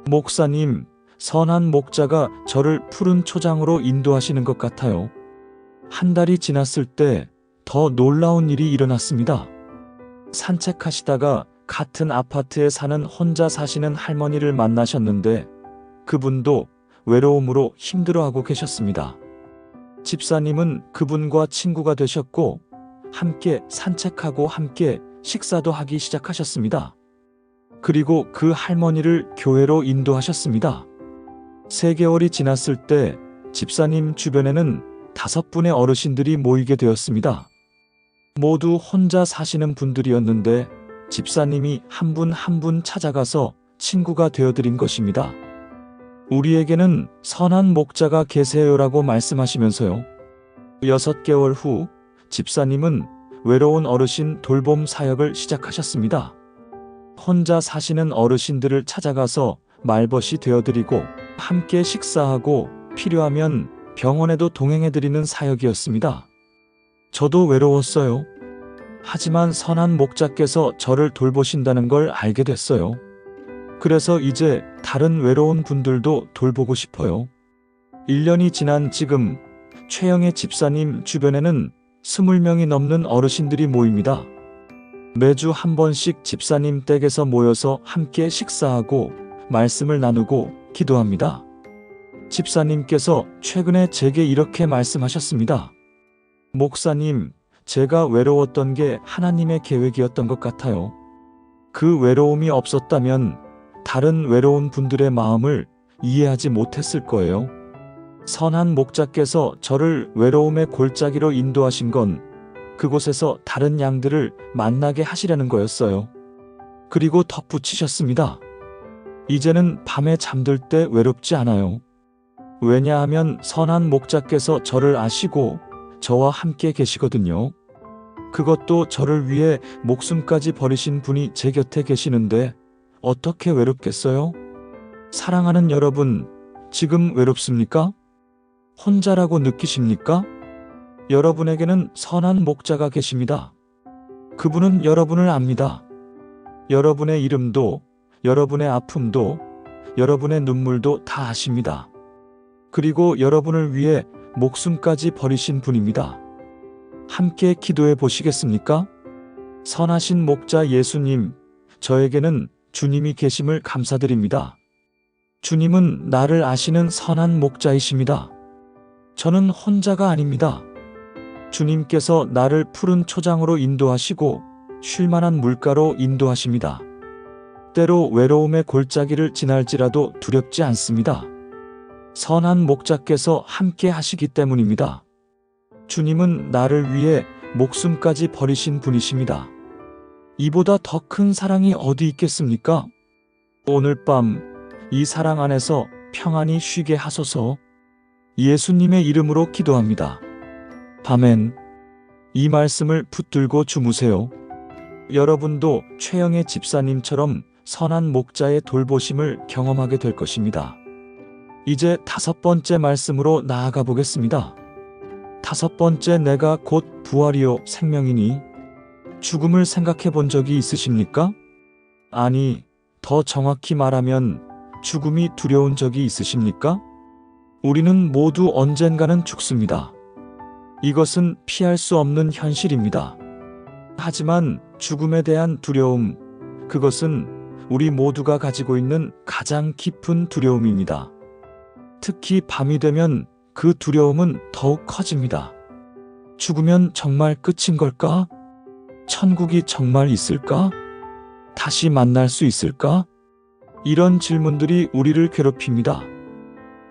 목사님, 선한 목자가 저를 푸른 초장으로 인도하시는 것 같아요. 한 달이 지났을 때 더 놀라운 일이 일어났습니다. 산책하시다가 같은 아파트에 사는 혼자 사시는 할머니를 만나셨는데 그분도 외로움으로 힘들어하고 계셨습니다. 집사님은 그분과 친구가 되셨고 함께 산책하고 함께 식사도 하기 시작하셨습니다. 그리고 그 할머니를 교회로 인도하셨습니다. 3개월이 지났을 때 집사님 주변에는 5분의 어르신들이 모이게 되었습니다. 모두 혼자 사시는 분들이었는데 집사님이 한 분 한 분 찾아가서 친구가 되어드린 것입니다. 우리에게는 선한 목자가 계세요라고 말씀하시면서요. 6개월 후 집사님은 외로운 어르신 돌봄 사역을 시작하셨습니다. 혼자 사시는 어르신들을 찾아가서 말벗이 되어드리고 함께 식사하고 필요하면 병원에도 동행해드리는 사역이었습니다. 저도 외로웠어요. 하지만 선한 목자께서 저를 돌보신다는 걸 알게 됐어요. 그래서 이제 다른 외로운 분들도 돌보고 싶어요. 1년이 지난 지금 최영애 집사님 주변에는 20명이 넘는 어르신들이 모입니다. 매주 한 번씩 집사님 댁에서 모여서 함께 식사하고 말씀을 나누고 기도합니다. 집사님께서 최근에 제게 이렇게 말씀하셨습니다. 목사님, 제가 외로웠던 게 하나님의 계획이었던 것 같아요. 그 외로움이 없었다면 다른 외로운 분들의 마음을 이해하지 못했을 거예요. 선한 목자께서 저를 외로움의 골짜기로 인도하신 건 그곳에서 다른 양들을 만나게 하시려는 거였어요. 그리고 덧붙이셨습니다. 이제는 밤에 잠들 때 외롭지 않아요. 왜냐하면 선한 목자께서 저를 아시고 저와 함께 계시거든요. 그것도 저를 위해 목숨까지 버리신 분이 제 곁에 계시는데 어떻게 외롭겠어요? 사랑하는 여러분, 지금 외롭습니까? 혼자라고 느끼십니까? 여러분에게는 선한 목자가 계십니다. 그분은 여러분을 압니다. 여러분의 이름도, 여러분의 아픔도, 여러분의 눈물도 다 아십니다. 그리고 여러분을 위해 목숨까지 버리신 분입니다. 함께 기도해 보시겠습니까? 선하신 목자 예수님, 저에게는 주님이 계심을 감사드립니다. 주님은 나를 아시는 선한 목자이십니다. 저는 혼자가 아닙니다. 주님께서 나를 푸른 초장으로 인도하시고 쉴만한 물가로 인도하십니다. 때로 외로움의 골짜기를 지날지라도 두렵지 않습니다. 선한 목자께서 함께 하시기 때문입니다. 주님은 나를 위해 목숨까지 버리신 분이십니다. 이보다 더 큰 사랑이 어디 있겠습니까? 오늘 밤 이 사랑 안에서 평안히 쉬게 하소서. 예수님의 이름으로 기도합니다. 아멘. 이 말씀을 붙들고 주무세요. 여러분도 최영애 집사님처럼 선한 목자의 돌보심을 경험하게 될 것입니다. 이제 5번째 말씀으로 나아가 보겠습니다. 5번째, 내가 곧 부활이요 생명이니. 죽음을 생각해 본 적이 있으십니까? 아니, 더 정확히 말하면 죽음이 두려운 적이 있으십니까? 우리는 모두 언젠가는 죽습니다. 이것은 피할 수 없는 현실입니다. 하지만 죽음에 대한 두려움, 그것은 우리 모두가 가지고 있는 가장 깊은 두려움입니다. 특히 밤이 되면 그 두려움은 더욱 커집니다. 죽으면 정말 끝인 걸까? 천국이 정말 있을까? 다시 만날 수 있을까? 이런 질문들이 우리를 괴롭힙니다.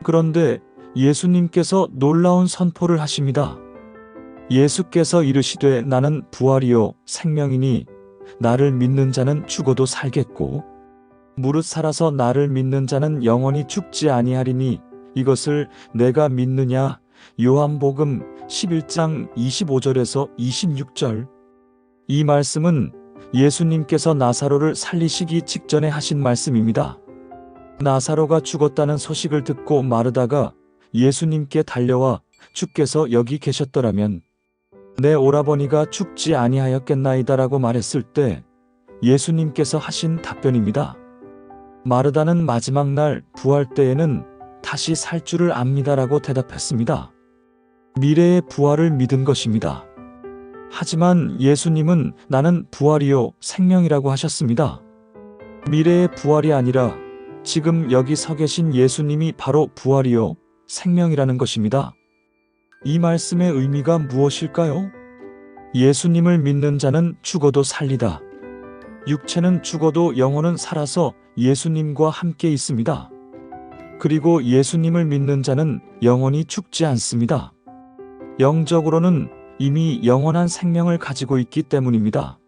그런데 예수님께서 놀라운 선포를 하십니다. 예수께서 이르시되 나는 부활이요 생명이니 나를 믿는 자는 죽어도 살겠고 무릇 살아서 나를 믿는 자는 영원히 죽지 아니하리니 이것을 내가 믿느냐? 요한복음 11장 25절에서 26절. 이 말씀은 예수님께서 나사로를 살리시기 직전에 하신 말씀입니다. 나사로가 죽었다는 소식을 듣고 마르다가 예수님께 달려와 주께서 여기 계셨더라면 내 오라버니가 죽지 아니하였겠나이다라고 말했을 때 예수님께서 하신 답변입니다. 마르다는 마지막 날 부활 때에는 다시 살 줄을 압니다라고 대답했습니다. 미래의 부활을 믿은 것입니다. 하지만 예수님은 나는 부활이요 생명이라고 하셨습니다. 미래의 부활이 아니라 지금 여기 서 계신 예수님이 바로 부활이요 생명이라는 것입니다. 이 말씀의 의미가 무엇일까요? 예수님을 믿는 자는 죽어도 살리다. 육체는 죽어도 영혼은 살아서 예수님과 함께 있습니다. 그리고 예수님을 믿는 자는 영원히 죽지 않습니다. 영적으로는 이미 영원한 생명을 가지고 있기 때문입니다.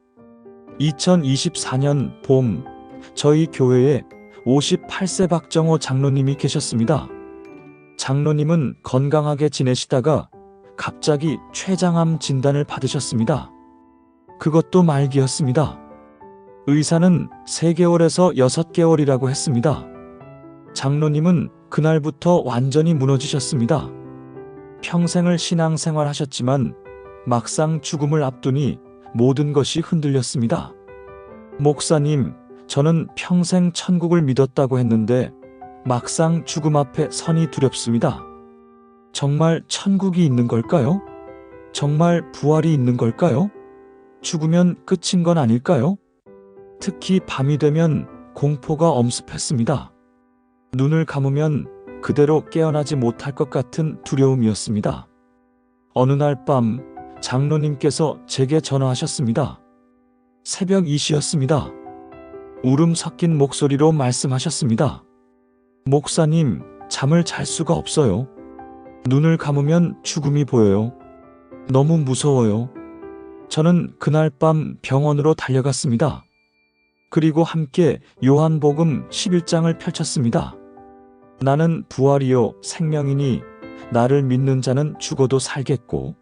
2024년 봄, 저희 교회에 58세 박정호 장로님이 계셨습니다. 장로님은 건강하게 지내시다가 갑자기 췌장암 진단을 받으셨습니다. 그것도 말기였습니다. 의사는 3개월에서 6개월이라고 했습니다. 장로님은 그날부터 완전히 무너지셨습니다. 평생을 신앙생활 하셨지만 막상 죽음을 앞두니 모든 것이 흔들렸습니다. 목사님, 저는 평생 천국을 믿었다고 했는데 막상 죽음 앞에 서니 두렵습니다. 정말 천국이 있는 걸까요? 정말 부활이 있는 걸까요? 죽으면 끝인 건 아닐까요? 특히 밤이 되면 공포가 엄습했습니다. 눈을 감으면 그대로 깨어나지 못할 것 같은 두려움이었습니다. 어느 날 밤 장로님께서 제게 전화하셨습니다. 새벽 2시였습니다. 울음 섞인 목소리로 말씀하셨습니다. 목사님, 잠을 잘 수가 없어요. 눈을 감으면 죽음이 보여요. 너무 무서워요. 저는 그날 밤 병원으로 달려갔습니다. 그리고 함께 요한복음 11장을 펼쳤습니다. 나는 부활이요 생명이니 나를 믿는 자는 죽어도 살겠고,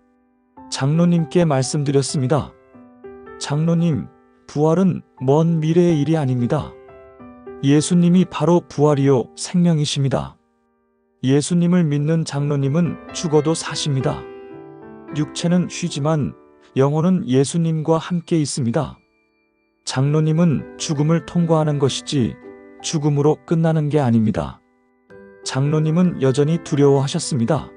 장로님께 말씀드렸습니다. 장로님, 부활은 먼 미래의 일이 아닙니다. 예수님이 바로 부활이요 생명이십니다. 예수님을 믿는 장로님은 죽어도 사십니다. 육체는 쉬지만 영혼은 예수님과 함께 있습니다. 장로님은 죽음을 통과하는 것이지 죽음으로 끝나는 게 아닙니다. 장로님은 여전히 두려워하셨습니다.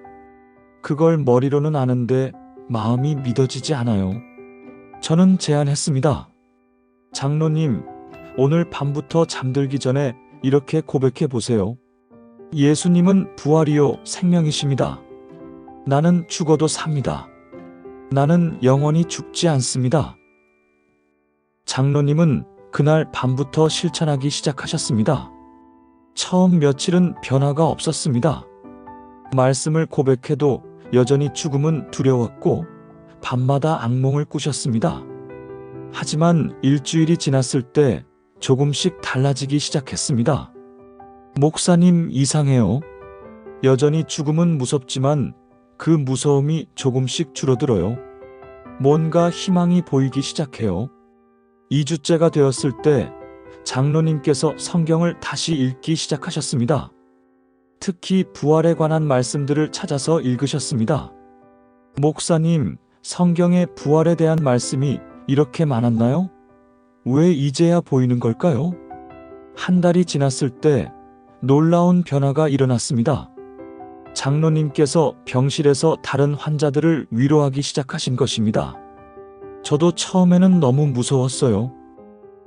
그걸 머리로는 아는데 마음이 믿어지지 않아요. 저는 제안했습니다. 장로님, 오늘 밤부터 잠들기 전에 이렇게 고백해 보세요. 예수님은 부활이요 생명이십니다. 나는 죽어도 삽니다. 나는 영원히 죽지 않습니다. 장로님은 그날 밤부터 실천하기 시작하셨습니다. 처음 며칠은 변화가 없었습니다. 말씀을 고백해도 여전히 죽음은 두려웠고 밤마다 악몽을 꾸셨습니다. 하지만 일주일이 지났을 때 조금씩 달라지기 시작했습니다. 목사님, 이상해요. 여전히 죽음은 무섭지만 그 무서움이 조금씩 줄어들어요. 뭔가 희망이 보이기 시작해요. 2주째가 되었을 때 장로님께서 성경을 다시 읽기 시작하셨습니다. 특히 부활에 관한 말씀들을 찾아서 읽으셨습니다. 목사님, 성경에 부활에 대한 말씀이 이렇게 많았나요? 왜 이제야 보이는 걸까요? 한 달이 지났을 때 놀라운 변화가 일어났습니다. 장로님께서 병실에서 다른 환자들을 위로하기 시작하신 것입니다. 저도 처음에는 너무 무서웠어요.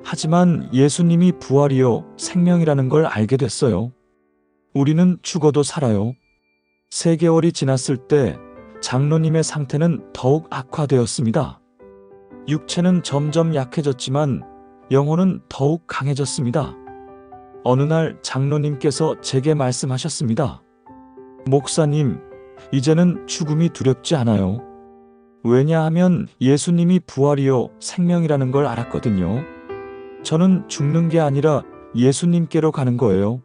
하지만 예수님이 부활이요 생명이라는 걸 알게 됐어요. 우리는 죽어도 살아요. 3개월이 지났을 때 장로님의 상태는 더욱 악화되었습니다. 육체는 점점 약해졌지만 영혼은 더욱 강해졌습니다. 어느 날 장로님께서 제게 말씀하셨습니다. 목사님, 이제는 죽음이 두렵지 않아요. 왜냐하면 예수님이 부활이요 생명이라는 걸 알았거든요. 저는 죽는 게 아니라 예수님께로 가는 거예요.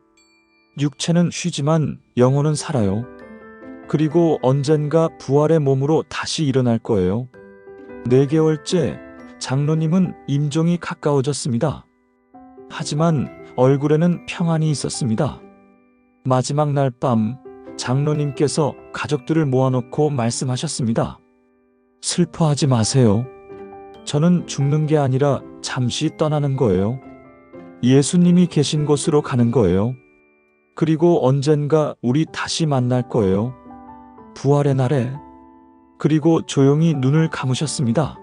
육체는 쉬지만 영혼은 살아요. 그리고 언젠가 부활의 몸으로 다시 일어날 거예요. 4개월째 장로님은 임종이 가까워졌습니다. 하지만 얼굴에는 평안이 있었습니다. 마지막 날 밤 장로님께서 가족들을 모아놓고 말씀하셨습니다. 슬퍼하지 마세요. 저는 죽는 게 아니라 잠시 떠나는 거예요. 예수님이 계신 곳으로 가는 거예요. 그리고 언젠가 우리 다시 만날 거예요. 부활의 날에. 그리고 조용히 눈을 감으셨습니다.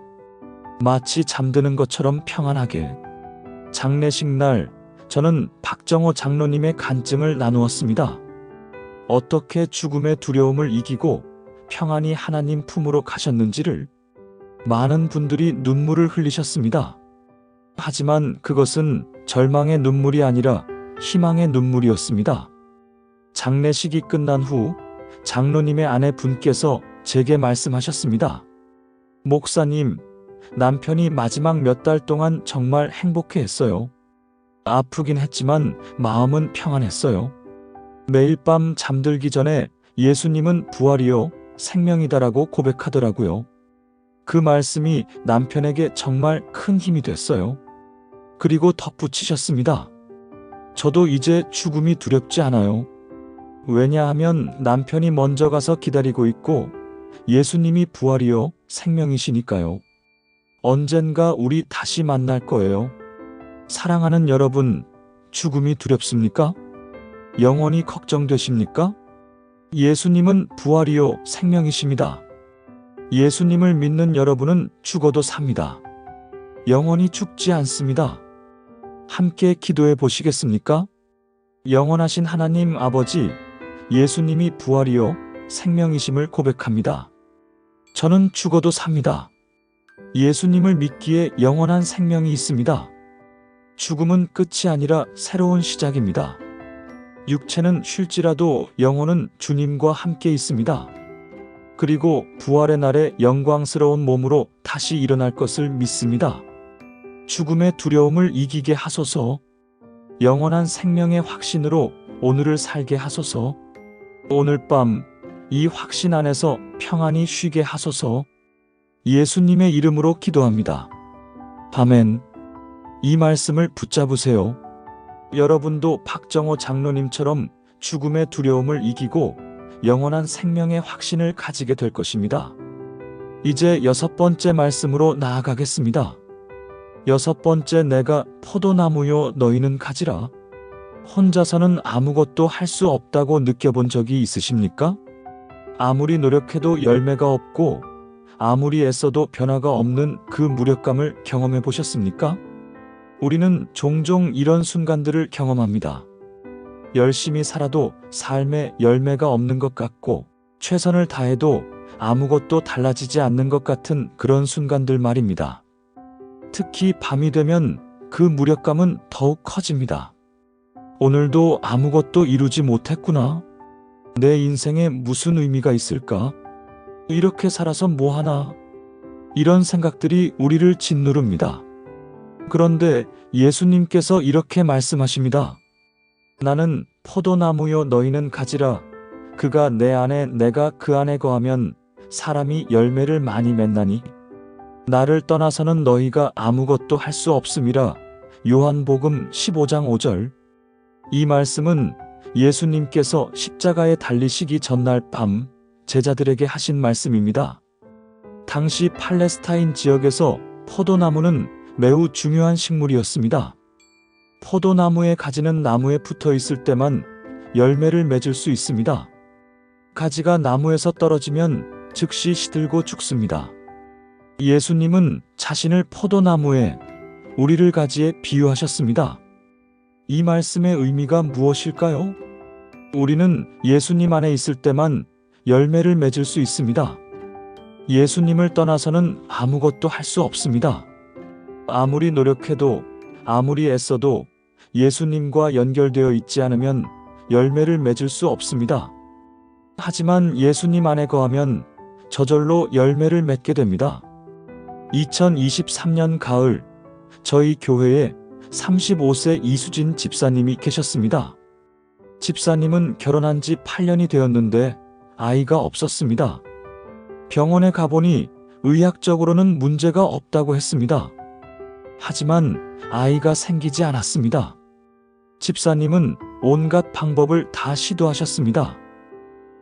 마치 잠드는 것처럼 평안하게. 장례식 날 저는 박정호 장로님의 간증을 나누었습니다. 어떻게 죽음의 두려움을 이기고 평안히 하나님 품으로 가셨는지를. 많은 분들이 눈물을 흘리셨습니다. 하지만 그것은 절망의 눈물이 아니라 희망의 눈물이었습니다. 장례식이 끝난 후 장로님의 아내 분께서 제게 말씀하셨습니다. 목사님, 남편이 마지막 몇 달 동안 정말 행복해했어요. 아프긴 했지만 마음은 평안했어요. 매일 밤 잠들기 전에 예수님은 부활이요, 생명이다라고 고백하더라고요. 그 말씀이 남편에게 정말 큰 힘이 됐어요. 그리고 덧붙이셨습니다. 저도 이제 죽음이 두렵지 않아요. 왜냐하면 남편이 먼저 가서 기다리고 있고 예수님이 부활이요, 생명이시니까요. 언젠가 우리 다시 만날 거예요. 사랑하는 여러분, 죽음이 두렵습니까? 영원히 걱정되십니까? 예수님은 부활이요, 생명이십니다. 예수님을 믿는 여러분은 죽어도 삽니다. 영원히 죽지 않습니다. 함께 기도해 보시겠습니까? 영원하신 하나님 아버지, 예수님이 부활이요, 생명이심을 고백합니다. 저는 죽어도 삽니다. 예수님을 믿기에 영원한 생명이 있습니다. 죽음은 끝이 아니라 새로운 시작입니다. 육체는 쉴지라도 영혼은 주님과 함께 있습니다. 그리고 부활의 날에 영광스러운 몸으로 다시 일어날 것을 믿습니다. 죽음의 두려움을 이기게 하소서. 영원한 생명의 확신으로 오늘을 살게 하소서. 오늘 밤 이 확신 안에서 평안히 쉬게 하소서. 예수님의 이름으로 기도합니다. 아멘. 이 말씀을 붙잡으세요. 여러분도 박정호 장로님처럼 죽음의 두려움을 이기고 영원한 생명의 확신을 가지게 될 것입니다. 이제 6번째 말씀으로 나아가겠습니다. 6번째, 내가 포도나무요 너희는 가지라. 혼자서는 아무것도 할 수 없다고 느껴본 적이 있으십니까? 아무리 노력해도 열매가 없고 아무리 애써도 변화가 없는 그 무력감을 경험해 보셨습니까? 우리는 종종 이런 순간들을 경험합니다. 열심히 살아도 삶에 열매가 없는 것 같고 최선을 다해도 아무것도 달라지지 않는 것 같은 그런 순간들 말입니다. 특히 밤이 되면 그 무력감은 더욱 커집니다. 오늘도 아무것도 이루지 못했구나. 내 인생에 무슨 의미가 있을까? 이렇게 살아서 뭐하나? 이런 생각들이 우리를 짓누릅니다. 그런데 예수님께서 이렇게 말씀하십니다. 나는 포도나무요 너희는 가지라. 그가 내 안에 내가 그 안에 거하면 사람이 열매를 많이 맺나니 나를 떠나서는 너희가 아무것도 할 수 없음이라. 요한복음 15장 5절. 이 말씀은 예수님께서 십자가에 달리시기 전날 밤 제자들에게 하신 말씀입니다. 당시 팔레스타인 지역에서 포도나무는 매우 중요한 식물이었습니다. 포도나무의 가지는 나무에 붙어 있을 때만 열매를 맺을 수 있습니다. 가지가 나무에서 떨어지면 즉시 시들고 죽습니다. 예수님은 자신을 포도나무에, 우리를 가지에 비유하셨습니다. 이 말씀의 의미가 무엇일까요? 우리는 예수님 안에 있을 때만 열매를 맺을 수 있습니다. 예수님을 떠나서는 아무것도 할 수 없습니다. 아무리 노력해도 아무리 애써도 예수님과 연결되어 있지 않으면 열매를 맺을 수 없습니다. 하지만 예수님 안에 거하면 저절로 열매를 맺게 됩니다. 2023년 가을 저희 교회에 35세 이수진 집사님이 계셨습니다. 집사님은 결혼한 지 8년이 되었는데 아이가 없었습니다. 병원에 가보니 의학적으로는 문제가 없다고 했습니다. 하지만 아이가 생기지 않았습니다. 집사님은 온갖 방법을 다 시도하셨습니다.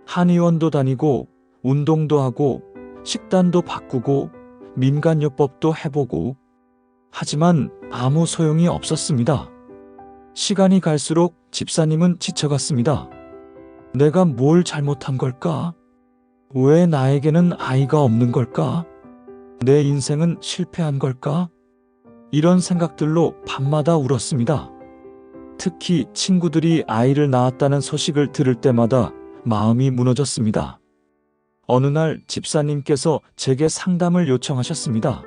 한의원도 다니고 운동도 하고 식단도 바꾸고 민간요법도 해보고 하지만 아무 소용이 없었습니다. 시간이 갈수록 집사님은 지쳐갔습니다. 내가 뭘 잘못한 걸까? 왜 나에게는 아이가 없는 걸까? 내 인생은 실패한 걸까? 이런 생각들로 밤마다 울었습니다. 특히 친구들이 아이를 낳았다는 소식을 들을 때마다 마음이 무너졌습니다. 어느 날 집사님께서 제게 상담을 요청하셨습니다.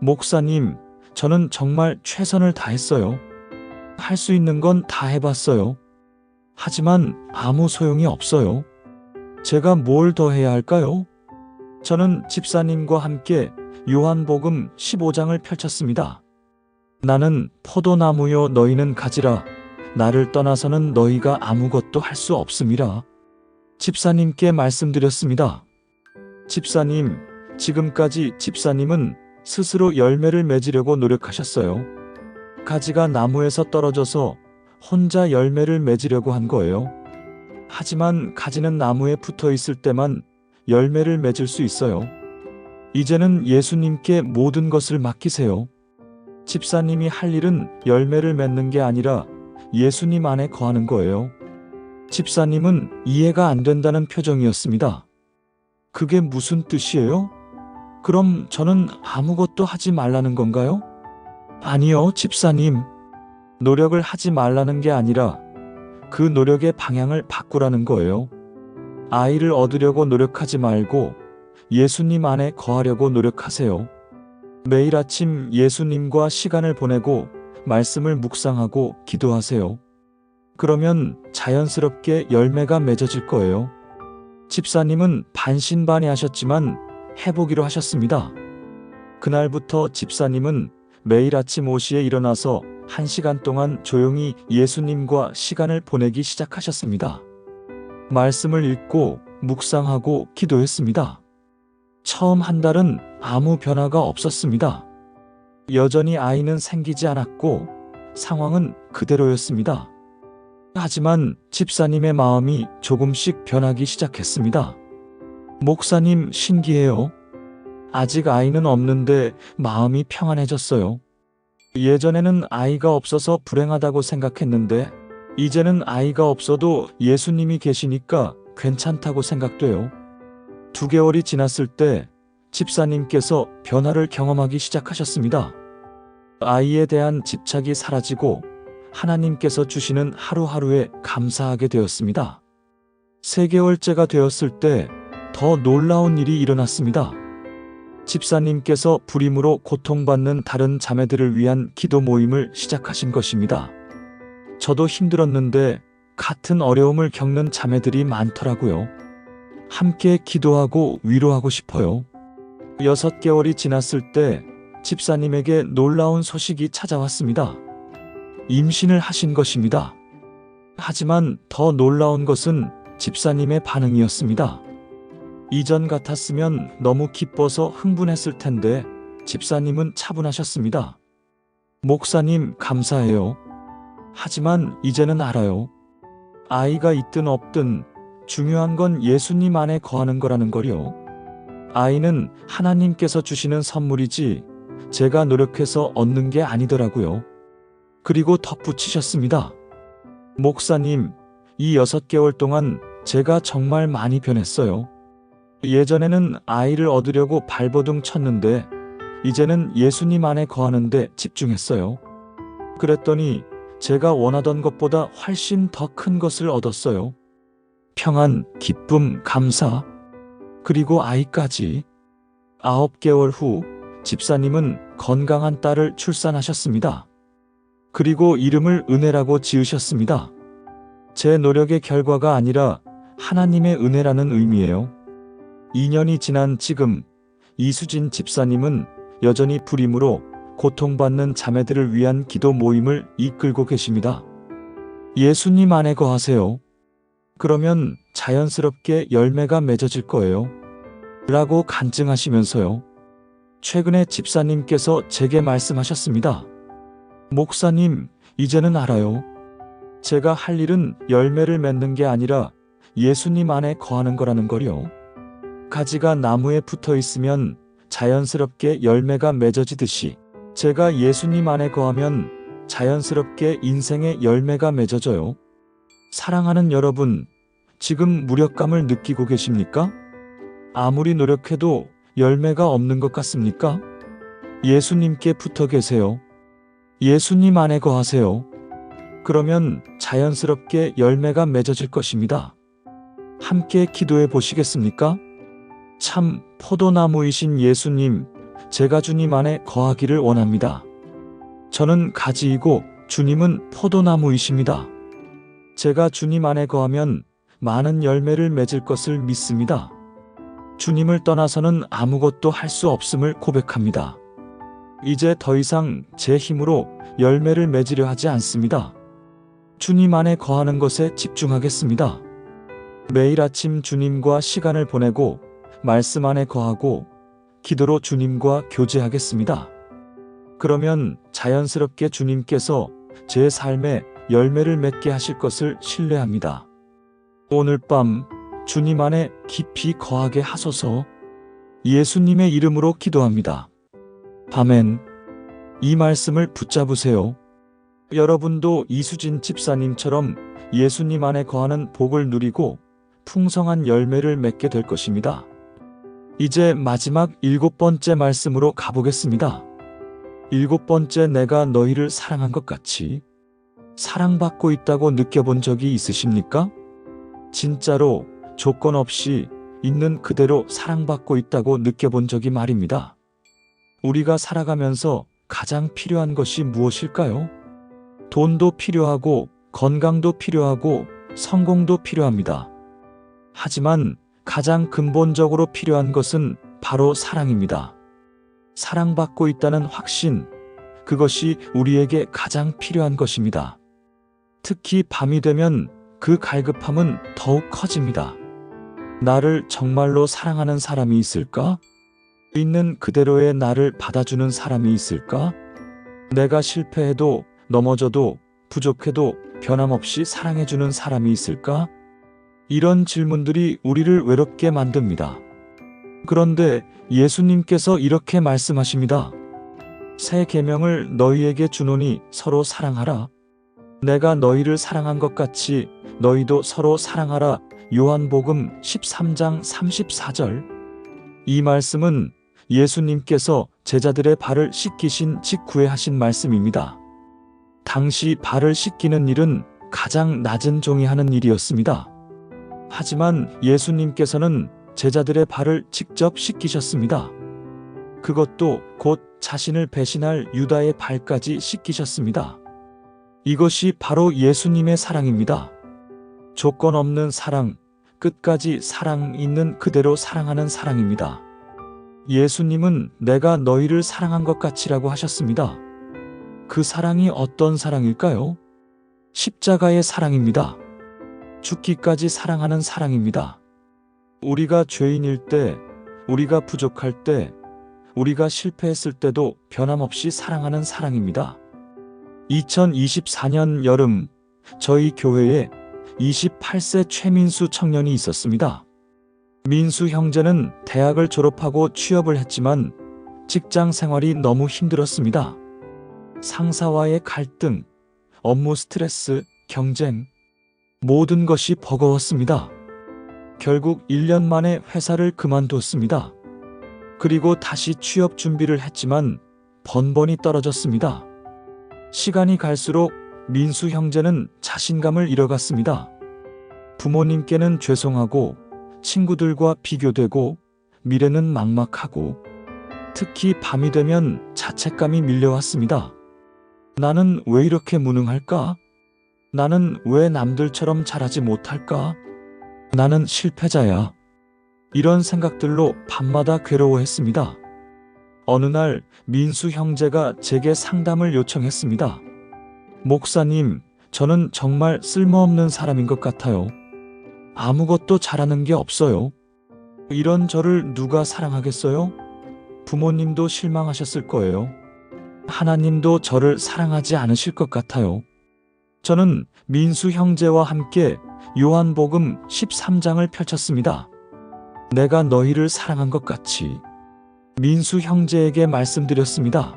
목사님, 저는 정말 최선을 다했어요. 할 수 있는 건 다 해봤어요. 하지만 아무 소용이 없어요. 제가 뭘 더 해야 할까요? 저는 집사님과 함께 요한복음 15장을 펼쳤습니다. 나는 포도나무요 너희는 가지라. 나를 떠나서는 너희가 아무것도 할 수 없음이라. 집사님께 말씀드렸습니다. 집사님, 지금까지 집사님은 스스로 열매를 맺으려고 노력하셨어요. 가지가 나무에서 떨어져서 혼자 열매를 맺으려고 한 거예요. 하지만 가지는 나무에 붙어 있을 때만 열매를 맺을 수 있어요. 이제는 예수님께 모든 것을 맡기세요. 집사님이 할 일은 열매를 맺는 게 아니라 예수님 안에 거하는 거예요. 집사님은 이해가 안 된다는 표정이었습니다. 그게 무슨 뜻이에요? 그럼 저는 아무것도 하지 말라는 건가요? 아니요, 집사님. 노력을 하지 말라는 게 아니라 그 노력의 방향을 바꾸라는 거예요. 아이를 얻으려고 노력하지 말고 예수님 안에 거하려고 노력하세요. 매일 아침 예수님과 시간을 보내고 말씀을 묵상하고 기도하세요. 그러면 자연스럽게 열매가 맺어질 거예요. 집사님은 반신반의하셨지만 해보기로 하셨습니다. 그날부터 집사님은 매일 아침 5시에 일어나서 1시간 동안 조용히 예수님과 시간을 보내기 시작하셨습니다. 말씀을 읽고 묵상하고 기도했습니다. 처음 한 달은 아무 변화가 없었습니다. 여전히 아이는 생기지 않았고 상황은 그대로였습니다. 하지만 집사님의 마음이 조금씩 변하기 시작했습니다. 목사님, 신기해요. 아직 아이는 없는데 마음이 평안해졌어요. 예전에는 아이가 없어서 불행하다고 생각했는데 이제는 아이가 없어도 예수님이 계시니까 괜찮다고 생각돼요. 2개월이 지났을 때 집사님께서 변화를 경험하기 시작하셨습니다. 아이에 대한 집착이 사라지고 하나님께서 주시는 하루하루에 감사하게 되었습니다. 3개월째가 되었을 때 더 놀라운 일이 일어났습니다. 집사님께서 불임으로 고통받는 다른 자매들을 위한 기도 모임을 시작하신 것입니다. 저도 힘들었는데 같은 어려움을 겪는 자매들이 많더라고요. 함께 기도하고 위로하고 싶어요. 6개월이 지났을 때 집사님에게 놀라운 소식이 찾아왔습니다. 임신을 하신 것입니다. 하지만 더 놀라운 것은 집사님의 반응이었습니다. 이전 같았으면 너무 기뻐서 흥분했을 텐데 집사님은 차분하셨습니다. 목사님, 감사해요. 하지만 이제는 알아요. 아이가 있든 없든 중요한 건 예수님 안에 거하는 거라는 거요. 아이는 하나님께서 주시는 선물이지 제가 노력해서 얻는 게 아니더라고요. 그리고 덧붙이셨습니다. 목사님, 이 6개월 동안 제가 정말 많이 변했어요. 예전에는 아이를 얻으려고 발버둥 쳤는데 이제는 예수님 안에 거하는데 집중했어요. 그랬더니 제가 원하던 것보다 훨씬 더 큰 것을 얻었어요. 평안, 기쁨, 감사, 그리고 아이까지. 9개월 후 집사님은 건강한 딸을 출산하셨습니다. 그리고 이름을 은혜라고 지으셨습니다. 제 노력의 결과가 아니라 하나님의 은혜라는 의미예요. 2년이 지난 지금 이수진 집사님은 여전히 불임으로 고통받는 자매들을 위한 기도 모임을 이끌고 계십니다. 예수님 안에 거하세요. 그러면 자연스럽게 열매가 맺어질 거예요. 라고 간증하시면서요. 최근에 집사님께서 제게 말씀하셨습니다. 목사님, 이제는 알아요. 제가 할 일은 열매를 맺는 게 아니라 예수님 안에 거하는 거라는 거요. 가지가 나무에 붙어 있으면 자연스럽게 열매가 맺어지듯이 제가 예수님 안에 거하면 자연스럽게 인생의 열매가 맺어져요. 사랑하는 여러분, 지금 무력감을 느끼고 계십니까? 아무리 노력해도 열매가 없는 것 같습니까? 예수님께 붙어 계세요. 예수님 안에 거하세요. 그러면 자연스럽게 열매가 맺어질 것입니다. 함께 기도해 보시겠습니까? 참 포도나무이신 예수님, 제가 주님 안에 거하기를 원합니다. 저는 가지이고 주님은 포도나무이십니다. 제가 주님 안에 거하면 많은 열매를 맺을 것을 믿습니다. 주님을 떠나서는 아무것도 할 수 없음을 고백합니다. 이제 더 이상 제 힘으로 열매를 맺으려 하지 않습니다. 주님 안에 거하는 것에 집중하겠습니다. 매일 아침 주님과 시간을 보내고 말씀 안에 거하고 기도로 주님과 교제하겠습니다. 그러면 자연스럽게 주님께서 제 삶에 열매를 맺게 하실 것을 신뢰합니다. 오늘 밤 주님 안에 깊이 거하게 하소서. 예수님의 이름으로 기도합니다. 아멘. 이 말씀을 붙잡으세요. 여러분도 이수진 집사님처럼 예수님 안에 거하는 복을 누리고 풍성한 열매를 맺게 될 것입니다. 이제 마지막 7번째 말씀으로 가보겠습니다. 7번째, 내가 너희를 사랑한 것 같이 사랑받고 있다고 느껴본 적이 있으십니까? 진짜로 조건 없이 있는 그대로 사랑받고 있다고 느껴본 적이 말입니다. 우리가 살아가면서 가장 필요한 것이 무엇일까요? 돈도 필요하고 건강도 필요하고 성공도 필요합니다. 하지만 가장 근본적으로 필요한 것은 바로 사랑입니다. 사랑받고 있다는 확신, 그것이 우리에게 가장 필요한 것입니다. 특히 밤이 되면 그 갈급함은 더욱 커집니다. 나를 정말로 사랑하는 사람이 있을까? 있는 그대로의 나를 받아주는 사람이 있을까? 내가 실패해도 넘어져도 부족해도 변함없이 사랑해주는 사람이 있을까? 이런 질문들이 우리를 외롭게 만듭니다. 그런데 예수님께서 이렇게 말씀하십니다. 새 계명을 너희에게 주노니 서로 사랑하라. 내가 너희를 사랑한 것 같이 너희도 서로 사랑하라. 요한복음 13장 34절. 이 말씀은 예수님께서 제자들의 발을 씻기신 직후에 하신 말씀입니다. 당시 발을 씻기는 일은 가장 낮은 종이 하는 일이었습니다. 하지만 예수님께서는 제자들의 발을 직접 씻기셨습니다. 그것도 곧 자신을 배신할 유다의 발까지 씻기셨습니다. 이것이 바로 예수님의 사랑입니다. 조건 없는 사랑, 끝까지 사랑 있는 그대로 사랑하는 사랑입니다. 예수님은 내가 너희를 사랑한 것 같이라고 하셨습니다. 그 사랑이 어떤 사랑일까요? 십자가의 사랑입니다. 죽기까지 사랑하는 사랑입니다. 우리가 죄인일 때, 우리가 부족할 때, 우리가 실패했을 때도 변함없이 사랑하는 사랑입니다. 2024년 여름, 저희 교회에 28세 최민수 청년이 있었습니다. 민수 형제는 대학을 졸업하고 취업을 했지만 직장 생활이 너무 힘들었습니다. 상사와의 갈등, 업무 스트레스, 경쟁, 모든 것이 버거웠습니다. 결국 1년 만에 회사를 그만뒀습니다. 그리고 다시 취업 준비를 했지만 번번이 떨어졌습니다. 시간이 갈수록 민수 형제는 자신감을 잃어갔습니다. 부모님께는 죄송하고 친구들과 비교되고 미래는 막막하고 특히 밤이 되면 자책감이 밀려왔습니다. 나는 왜 이렇게 무능할까? 나는 왜 남들처럼 잘하지 못할까? 나는 실패자야. 이런 생각들로 밤마다 괴로워했습니다. 어느 날 민수 형제가 제게 상담을 요청했습니다. 목사님, 저는 정말 쓸모없는 사람인 것 같아요. 아무것도 잘하는 게 없어요. 이런 저를 누가 사랑하겠어요? 부모님도 실망하셨을 거예요. 하나님도 저를 사랑하지 않으실 것 같아요. 저는 민수 형제와 함께 요한복음 13장을 펼쳤습니다. 내가 너희를 사랑한 것 같이 민수 형제에게 말씀드렸습니다.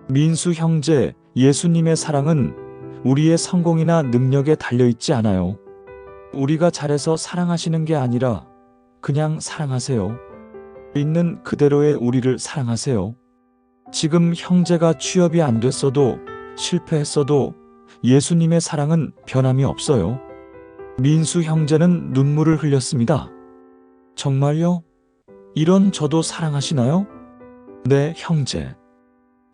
민수 형제, 예수님의 사랑은 우리의 성공이나 능력에 달려있지 않아요. 우리가 잘해서 사랑하시는 게 아니라 그냥 사랑하세요. 있는 그대로의 우리를 사랑하세요. 지금 형제가 취업이 안 됐어도 실패했어도 예수님의 사랑은 변함이 없어요. 민수 형제는 눈물을 흘렸습니다. 정말요? 이런 저도 사랑하시나요? 네, 형제.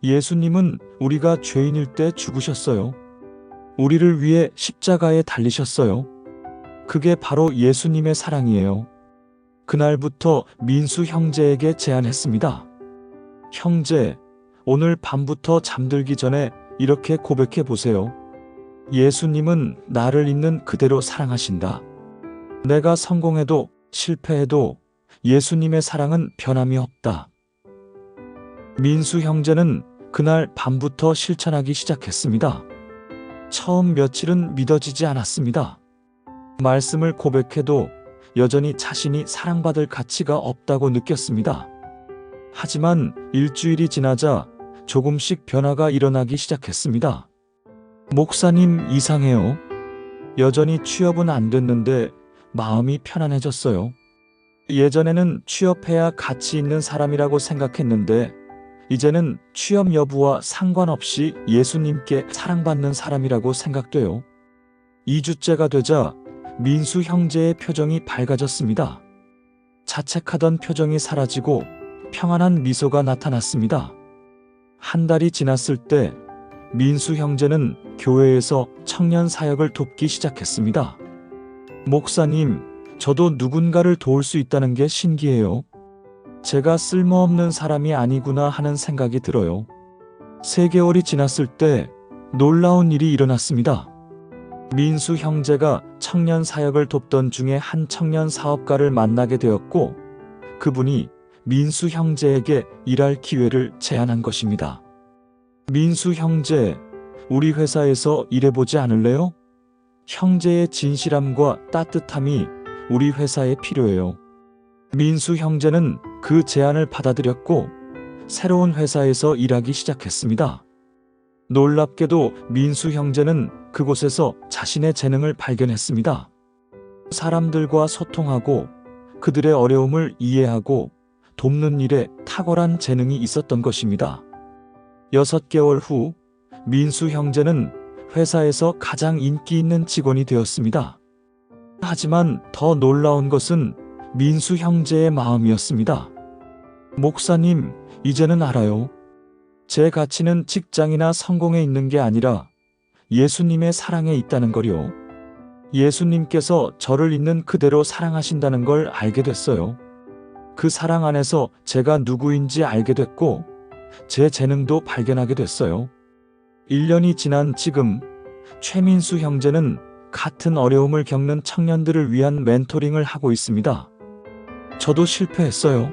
예수님은 우리가 죄인일 때 죽으셨어요. 우리를 위해 십자가에 달리셨어요. 그게 바로 예수님의 사랑이에요. 그날부터 민수 형제에게 제안했습니다. 형제, 오늘 밤부터 잠들기 전에 이렇게 고백해 보세요. 예수님은 나를 있는 그대로 사랑하신다. 내가 성공해도 실패해도 예수님의 사랑은 변함이 없다. 민수 형제는 그날 밤부터 실천하기 시작했습니다. 처음 며칠은 믿어지지 않았습니다. 말씀을 고백해도 여전히 자신이 사랑받을 가치가 없다고 느꼈습니다. 하지만 일주일이 지나자 조금씩 변화가 일어나기 시작했습니다. 목사님, 이상해요. 여전히 취업은 안 됐는데 마음이 편안해졌어요. 예전에는 취업해야 가치 있는 사람이라고 생각했는데 이제는 취업 여부와 상관없이 예수님께 사랑받는 사람이라고 생각돼요. 2주째가 되자 민수 형제의 표정이 밝아졌습니다. 자책하던 표정이 사라지고 평안한 미소가 나타났습니다. 한 달이 지났을 때 민수 형제는 교회에서 청년 사역을 돕기 시작했습니다. 목사님, 저도 누군가를 도울 수 있다는 게 신기해요. 제가 쓸모없는 사람이 아니구나 하는 생각이 들어요. 3개월이 지났을 때 놀라운 일이 일어났습니다. 민수 형제가 청년 사역을 돕던 중에 한 청년 사업가를 만나게 되었고 그분이 민수 형제에게 일할 기회를 제안한 것입니다. 민수 형제, 우리 회사에서 일해보지 않을래요? 형제의 진실함과 따뜻함이 우리 회사에 필요해요. 민수 형제는 그 제안을 받아들였고 새로운 회사에서 일하기 시작했습니다. 놀랍게도 민수 형제는 그곳에서 자신의 재능을 발견했습니다. 사람들과 소통하고 그들의 어려움을 이해하고 돕는 일에 탁월한 재능이 있었던 것입니다. 6개월 후 민수 형제는 회사에서 가장 인기 있는 직원이 되었습니다. 하지만 더 놀라운 것은 민수 형제의 마음이었습니다. 목사님, 이제는 알아요. 제 가치는 직장이나 성공에 있는 게 아니라 예수님의 사랑에 있다는 거요. 예수님께서 저를 있는 그대로 사랑하신다는 걸 알게 됐어요. 그 사랑 안에서 제가 누구인지 알게 됐고 제 재능도 발견하게 됐어요. 1년이 지난 지금 최민수 형제는 같은 어려움을 겪는 청년들을 위한 멘토링을 하고 있습니다. 저도 실패했어요.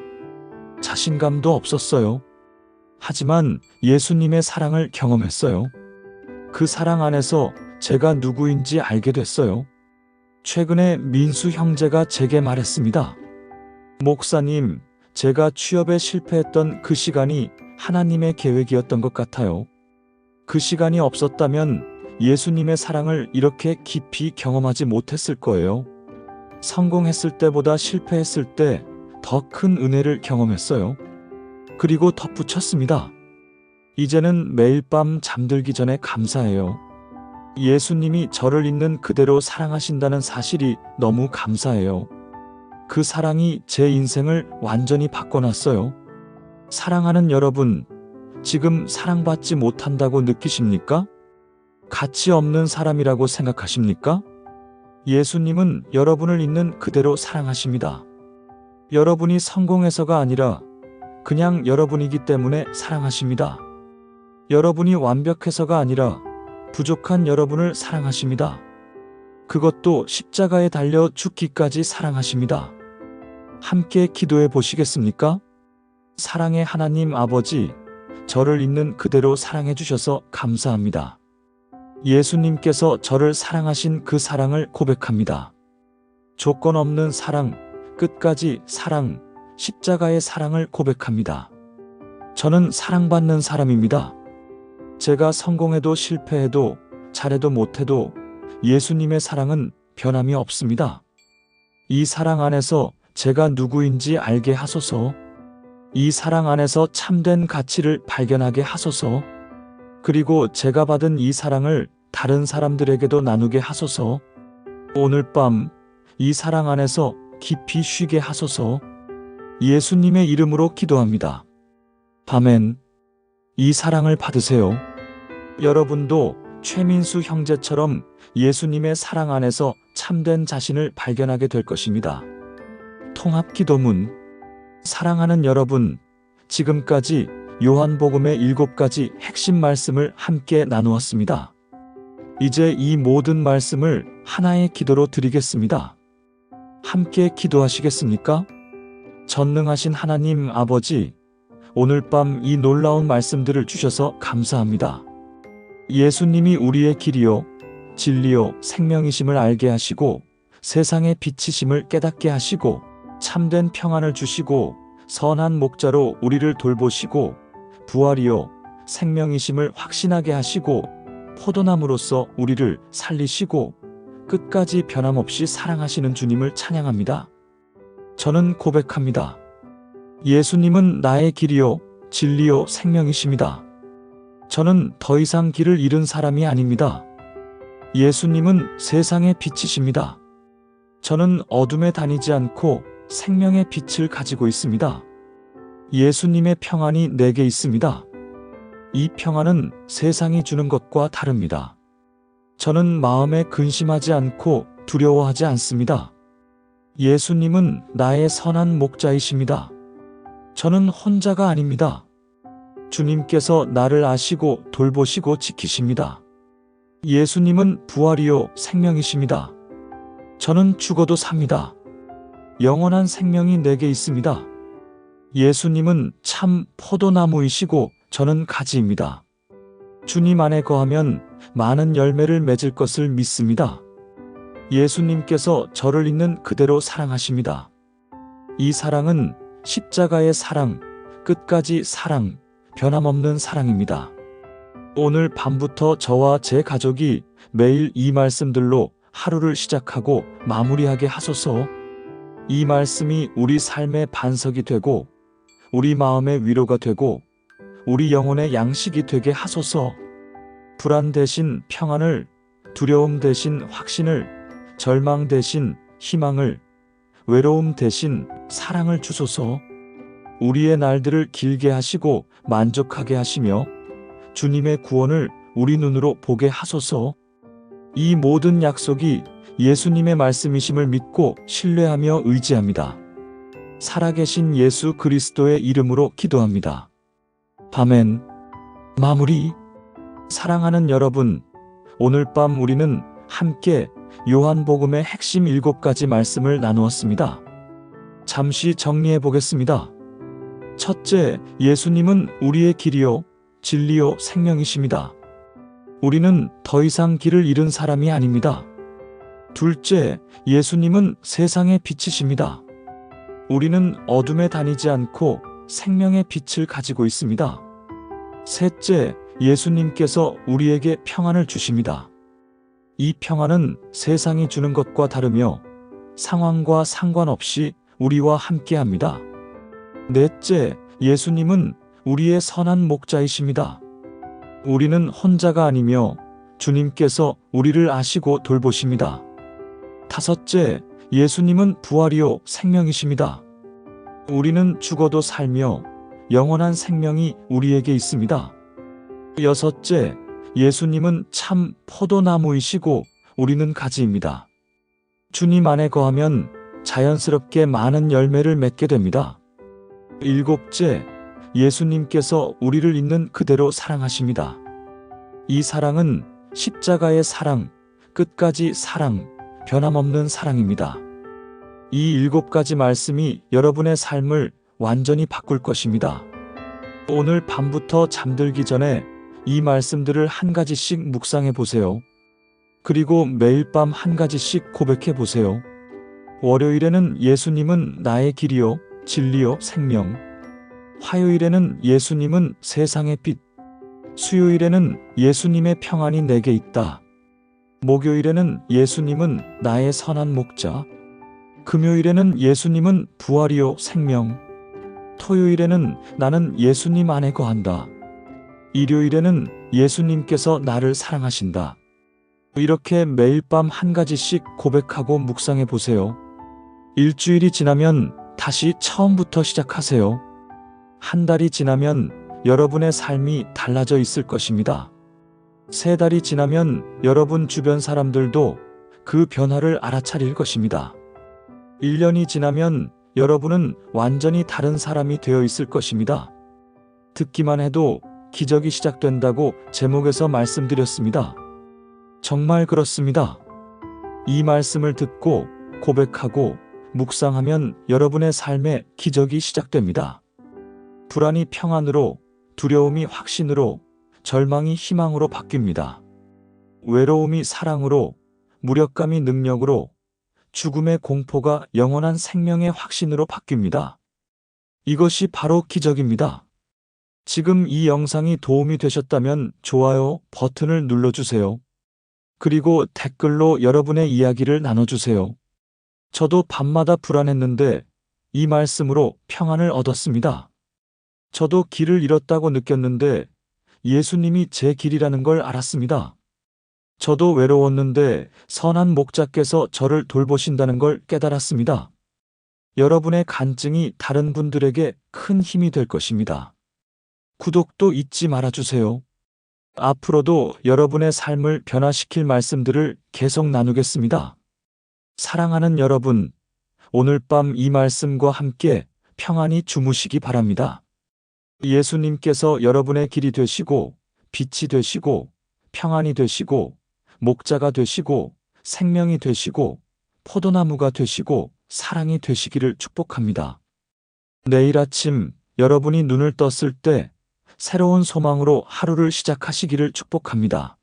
자신감도 없었어요. 하지만 예수님의 사랑을 경험했어요. 그 사랑 안에서 제가 누구인지 알게 됐어요. 최근에 민수 형제가 제게 말했습니다. 목사님, 제가 취업에 실패했던 그 시간이 하나님의 계획이었던 것 같아요. 그 시간이 없었다면 예수님의 사랑을 이렇게 깊이 경험하지 못했을 거예요. 성공했을 때보다 실패했을 때 더 큰 은혜를 경험했어요. 그리고 덧붙였습니다. 이제는 매일 밤 잠들기 전에 감사해요. 예수님이 저를 있는 그대로 사랑하신다는 사실이 너무 감사해요. 그 사랑이 제 인생을 완전히 바꿔놨어요. 사랑하는 여러분, 지금 사랑받지 못한다고 느끼십니까? 가치 없는 사람이라고 생각하십니까? 예수님은 여러분을 있는 그대로 사랑하십니다. 여러분이 성공해서가 아니라 그냥 여러분이기 때문에 사랑하십니다. 여러분이 완벽해서가 아니라 부족한 여러분을 사랑하십니다. 그것도 십자가에 달려 죽기까지 사랑하십니다. 함께 기도해 보시겠습니까? 사랑의 하나님 아버지, 저를 있는 그대로 사랑해 주셔서 감사합니다. 예수님께서 저를 사랑하신 그 사랑을 고백합니다. 조건 없는 사랑, 끝까지 사랑, 십자가의 사랑을 고백합니다. 저는 사랑받는 사람입니다. 제가 성공해도 실패해도 잘해도 못해도 예수님의 사랑은 변함이 없습니다. 이 사랑 안에서 제가 누구인지 알게 하소서. 이 사랑 안에서 참된 가치를 발견하게 하소서. 그리고 제가 받은 이 사랑을 다른 사람들에게도 나누게 하소서. 오늘 밤 이 사랑 안에서 깊이 쉬게 하소서. 예수님의 이름으로 기도합니다. 아멘. 이 사랑을 받으세요. 여러분도 최민수 형제처럼 예수님의 사랑 안에서 참된 자신을 발견하게 될 것입니다. 통합 기도문. 사랑하는 여러분, 지금까지 요한복음의 7가지 핵심 말씀을 함께 나누었습니다. 이제 이 모든 말씀을 하나의 기도로 드리겠습니다. 함께 기도하시겠습니까? 전능하신 하나님 아버지, 오늘 밤 이 놀라운 말씀들을 주셔서 감사합니다. 예수님이 우리의 길이요, 진리요, 생명이심을 알게 하시고 세상의 빛이심을 깨닫게 하시고 참된 평안을 주시고 선한 목자로 우리를 돌보시고 부활이요, 생명이심을 확신하게 하시고 포도나무로서 우리를 살리시고 끝까지 변함없이 사랑하시는 주님을 찬양합니다. 저는 고백합니다. 예수님은 나의 길이요, 진리요, 생명이십니다. 저는 더 이상 길을 잃은 사람이 아닙니다. 예수님은 세상의 빛이십니다. 저는 어둠에 다니지 않고 생명의 빛을 가지고 있습니다. 예수님의 평안이 내게 있습니다. 이 평안은 세상이 주는 것과 다릅니다. 저는 마음에 근심하지 않고 두려워하지 않습니다. 예수님은 나의 선한 목자이십니다. 저는 혼자가 아닙니다. 주님께서 나를 아시고 돌보시고 지키십니다. 예수님은 부활이요, 생명이십니다. 저는 죽어도 삽니다. 영원한 생명이 내게 있습니다. 예수님은 참 포도나무이시고 저는 가지입니다. 주님 안에 거하면 많은 열매를 맺을 것을 믿습니다. 예수님께서 저를 있는 그대로 사랑하십니다. 이 사랑은 십자가의 사랑, 끝까지 사랑, 변함없는 사랑입니다. 오늘 밤부터 저와 제 가족이 매일 이 말씀들로 하루를 시작하고 마무리하게 하소서. 이 말씀이 우리 삶의 반석이 되고 우리 마음의 위로가 되고 우리 영혼의 양식이 되게 하소서. 불안 대신 평안을, 두려움 대신 확신을, 절망 대신 희망을, 외로움 대신 사랑을 주소서. 우리의 날들을 길게 하시고 만족하게 하시며 주님의 구원을 우리 눈으로 보게 하소서. 이 모든 약속이 예수님의 말씀이심을 믿고 신뢰하며 의지합니다. 살아계신 예수 그리스도의 이름으로 기도합니다. 아멘. 마무리. 사랑하는 여러분, 오늘 밤 우리는 함께 요한복음의 핵심 7가지 말씀을 나누었습니다. 잠시 정리해 보겠습니다. 첫째, 예수님은 우리의 길이요, 진리요, 생명이십니다. 우리는 더 이상 길을 잃은 사람이 아닙니다. 둘째, 예수님은 세상의 빛이십니다. 우리는 어둠에 다니지 않고 생명의 빛을 가지고 있습니다. 셋째, 예수님께서 우리에게 평안을 주십니다. 이 평안은 세상이 주는 것과 다르며 상황과 상관없이 우리와 함께합니다. 넷째, 예수님은 우리의 선한 목자이십니다. 우리는 혼자가 아니며 주님께서 우리를 아시고 돌보십니다. 다섯째, 예수님은 부활이요, 생명이십니다. 우리는 죽어도 살며 영원한 생명이 우리에게 있습니다. 여섯째, 예수님은 참 포도나무이시고 우리는 가지입니다. 주님 안에 거하면 자연스럽게 많은 열매를 맺게 됩니다. 일곱째, 예수님께서 우리를 있는 그대로 사랑하십니다. 이 사랑은 십자가의 사랑, 끝까지 사랑, 변함없는 사랑입니다. 이 7가지 말씀이 여러분의 삶을 완전히 바꿀 것입니다. 오늘 밤부터 잠들기 전에 이 말씀들을 한 가지씩 묵상해 보세요. 그리고 매일 밤 한 가지씩 고백해 보세요. 월요일에는 예수님은 나의 길이요, 진리요, 생명. 화요일에는 예수님은 세상의 빛. 수요일에는 예수님의 평안이 내게 있다. 목요일에는 예수님은 나의 선한 목자. 금요일에는 예수님은 부활이요, 생명. 토요일에는 나는 예수님 안에 거한다. 일요일에는 예수님께서 나를 사랑하신다. 이렇게 매일 밤 한 가지씩 고백하고 묵상해 보세요. 일주일이 지나면 다시 처음부터 시작하세요. 한 달이 지나면 여러분의 삶이 달라져 있을 것입니다. 3달이 지나면 여러분 주변 사람들도 그 변화를 알아차릴 것입니다. 1년이 지나면 여러분은 완전히 다른 사람이 되어 있을 것입니다. 듣기만 해도 기적이 시작된다고 제목에서 말씀드렸습니다. 정말 그렇습니다. 이 말씀을 듣고 고백하고 묵상하면 여러분의 삶에 기적이 시작됩니다. 불안이 평안으로, 두려움이 확신으로, 절망이 희망으로 바뀝니다. 외로움이 사랑으로, 무력감이 능력으로, 죽음의 공포가 영원한 생명의 확신으로 바뀝니다. 이것이 바로 기적입니다. 지금 이 영상이 도움이 되셨다면 좋아요 버튼을 눌러주세요. 그리고 댓글로 여러분의 이야기를 나눠주세요. 저도 밤마다 불안했는데 이 말씀으로 평안을 얻었습니다. 저도 길을 잃었다고 느꼈는데 예수님이 제 길이라는 걸 알았습니다. 저도 외로웠는데 선한 목자께서 저를 돌보신다는 걸 깨달았습니다. 여러분의 간증이 다른 분들에게 큰 힘이 될 것입니다. 구독도 잊지 말아주세요. 앞으로도 여러분의 삶을 변화시킬 말씀들을 계속 나누겠습니다. 사랑하는 여러분, 오늘 밤 이 말씀과 함께 평안히 주무시기 바랍니다. 예수님께서 여러분의 길이 되시고, 빛이 되시고, 평안이 되시고, 목자가 되시고, 생명이 되시고, 포도나무가 되시고, 사랑이 되시기를 축복합니다. 내일 아침 여러분이 눈을 떴을 때 새로운 소망으로 하루를 시작하시기를 축복합니다.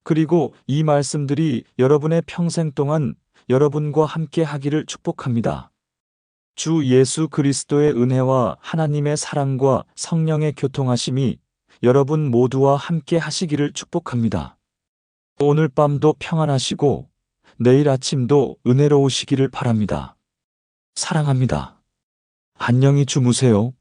그리고 이 말씀들이 여러분의 평생 동안 여러분과 함께 하기를 축복합니다. 주 예수 그리스도의 은혜와 하나님의 사랑과 성령의 교통하심이 여러분 모두와 함께 하시기를 축복합니다. 오늘 밤도 평안하시고 내일 아침도 은혜로우시기를 바랍니다. 사랑합니다. 안녕히 주무세요.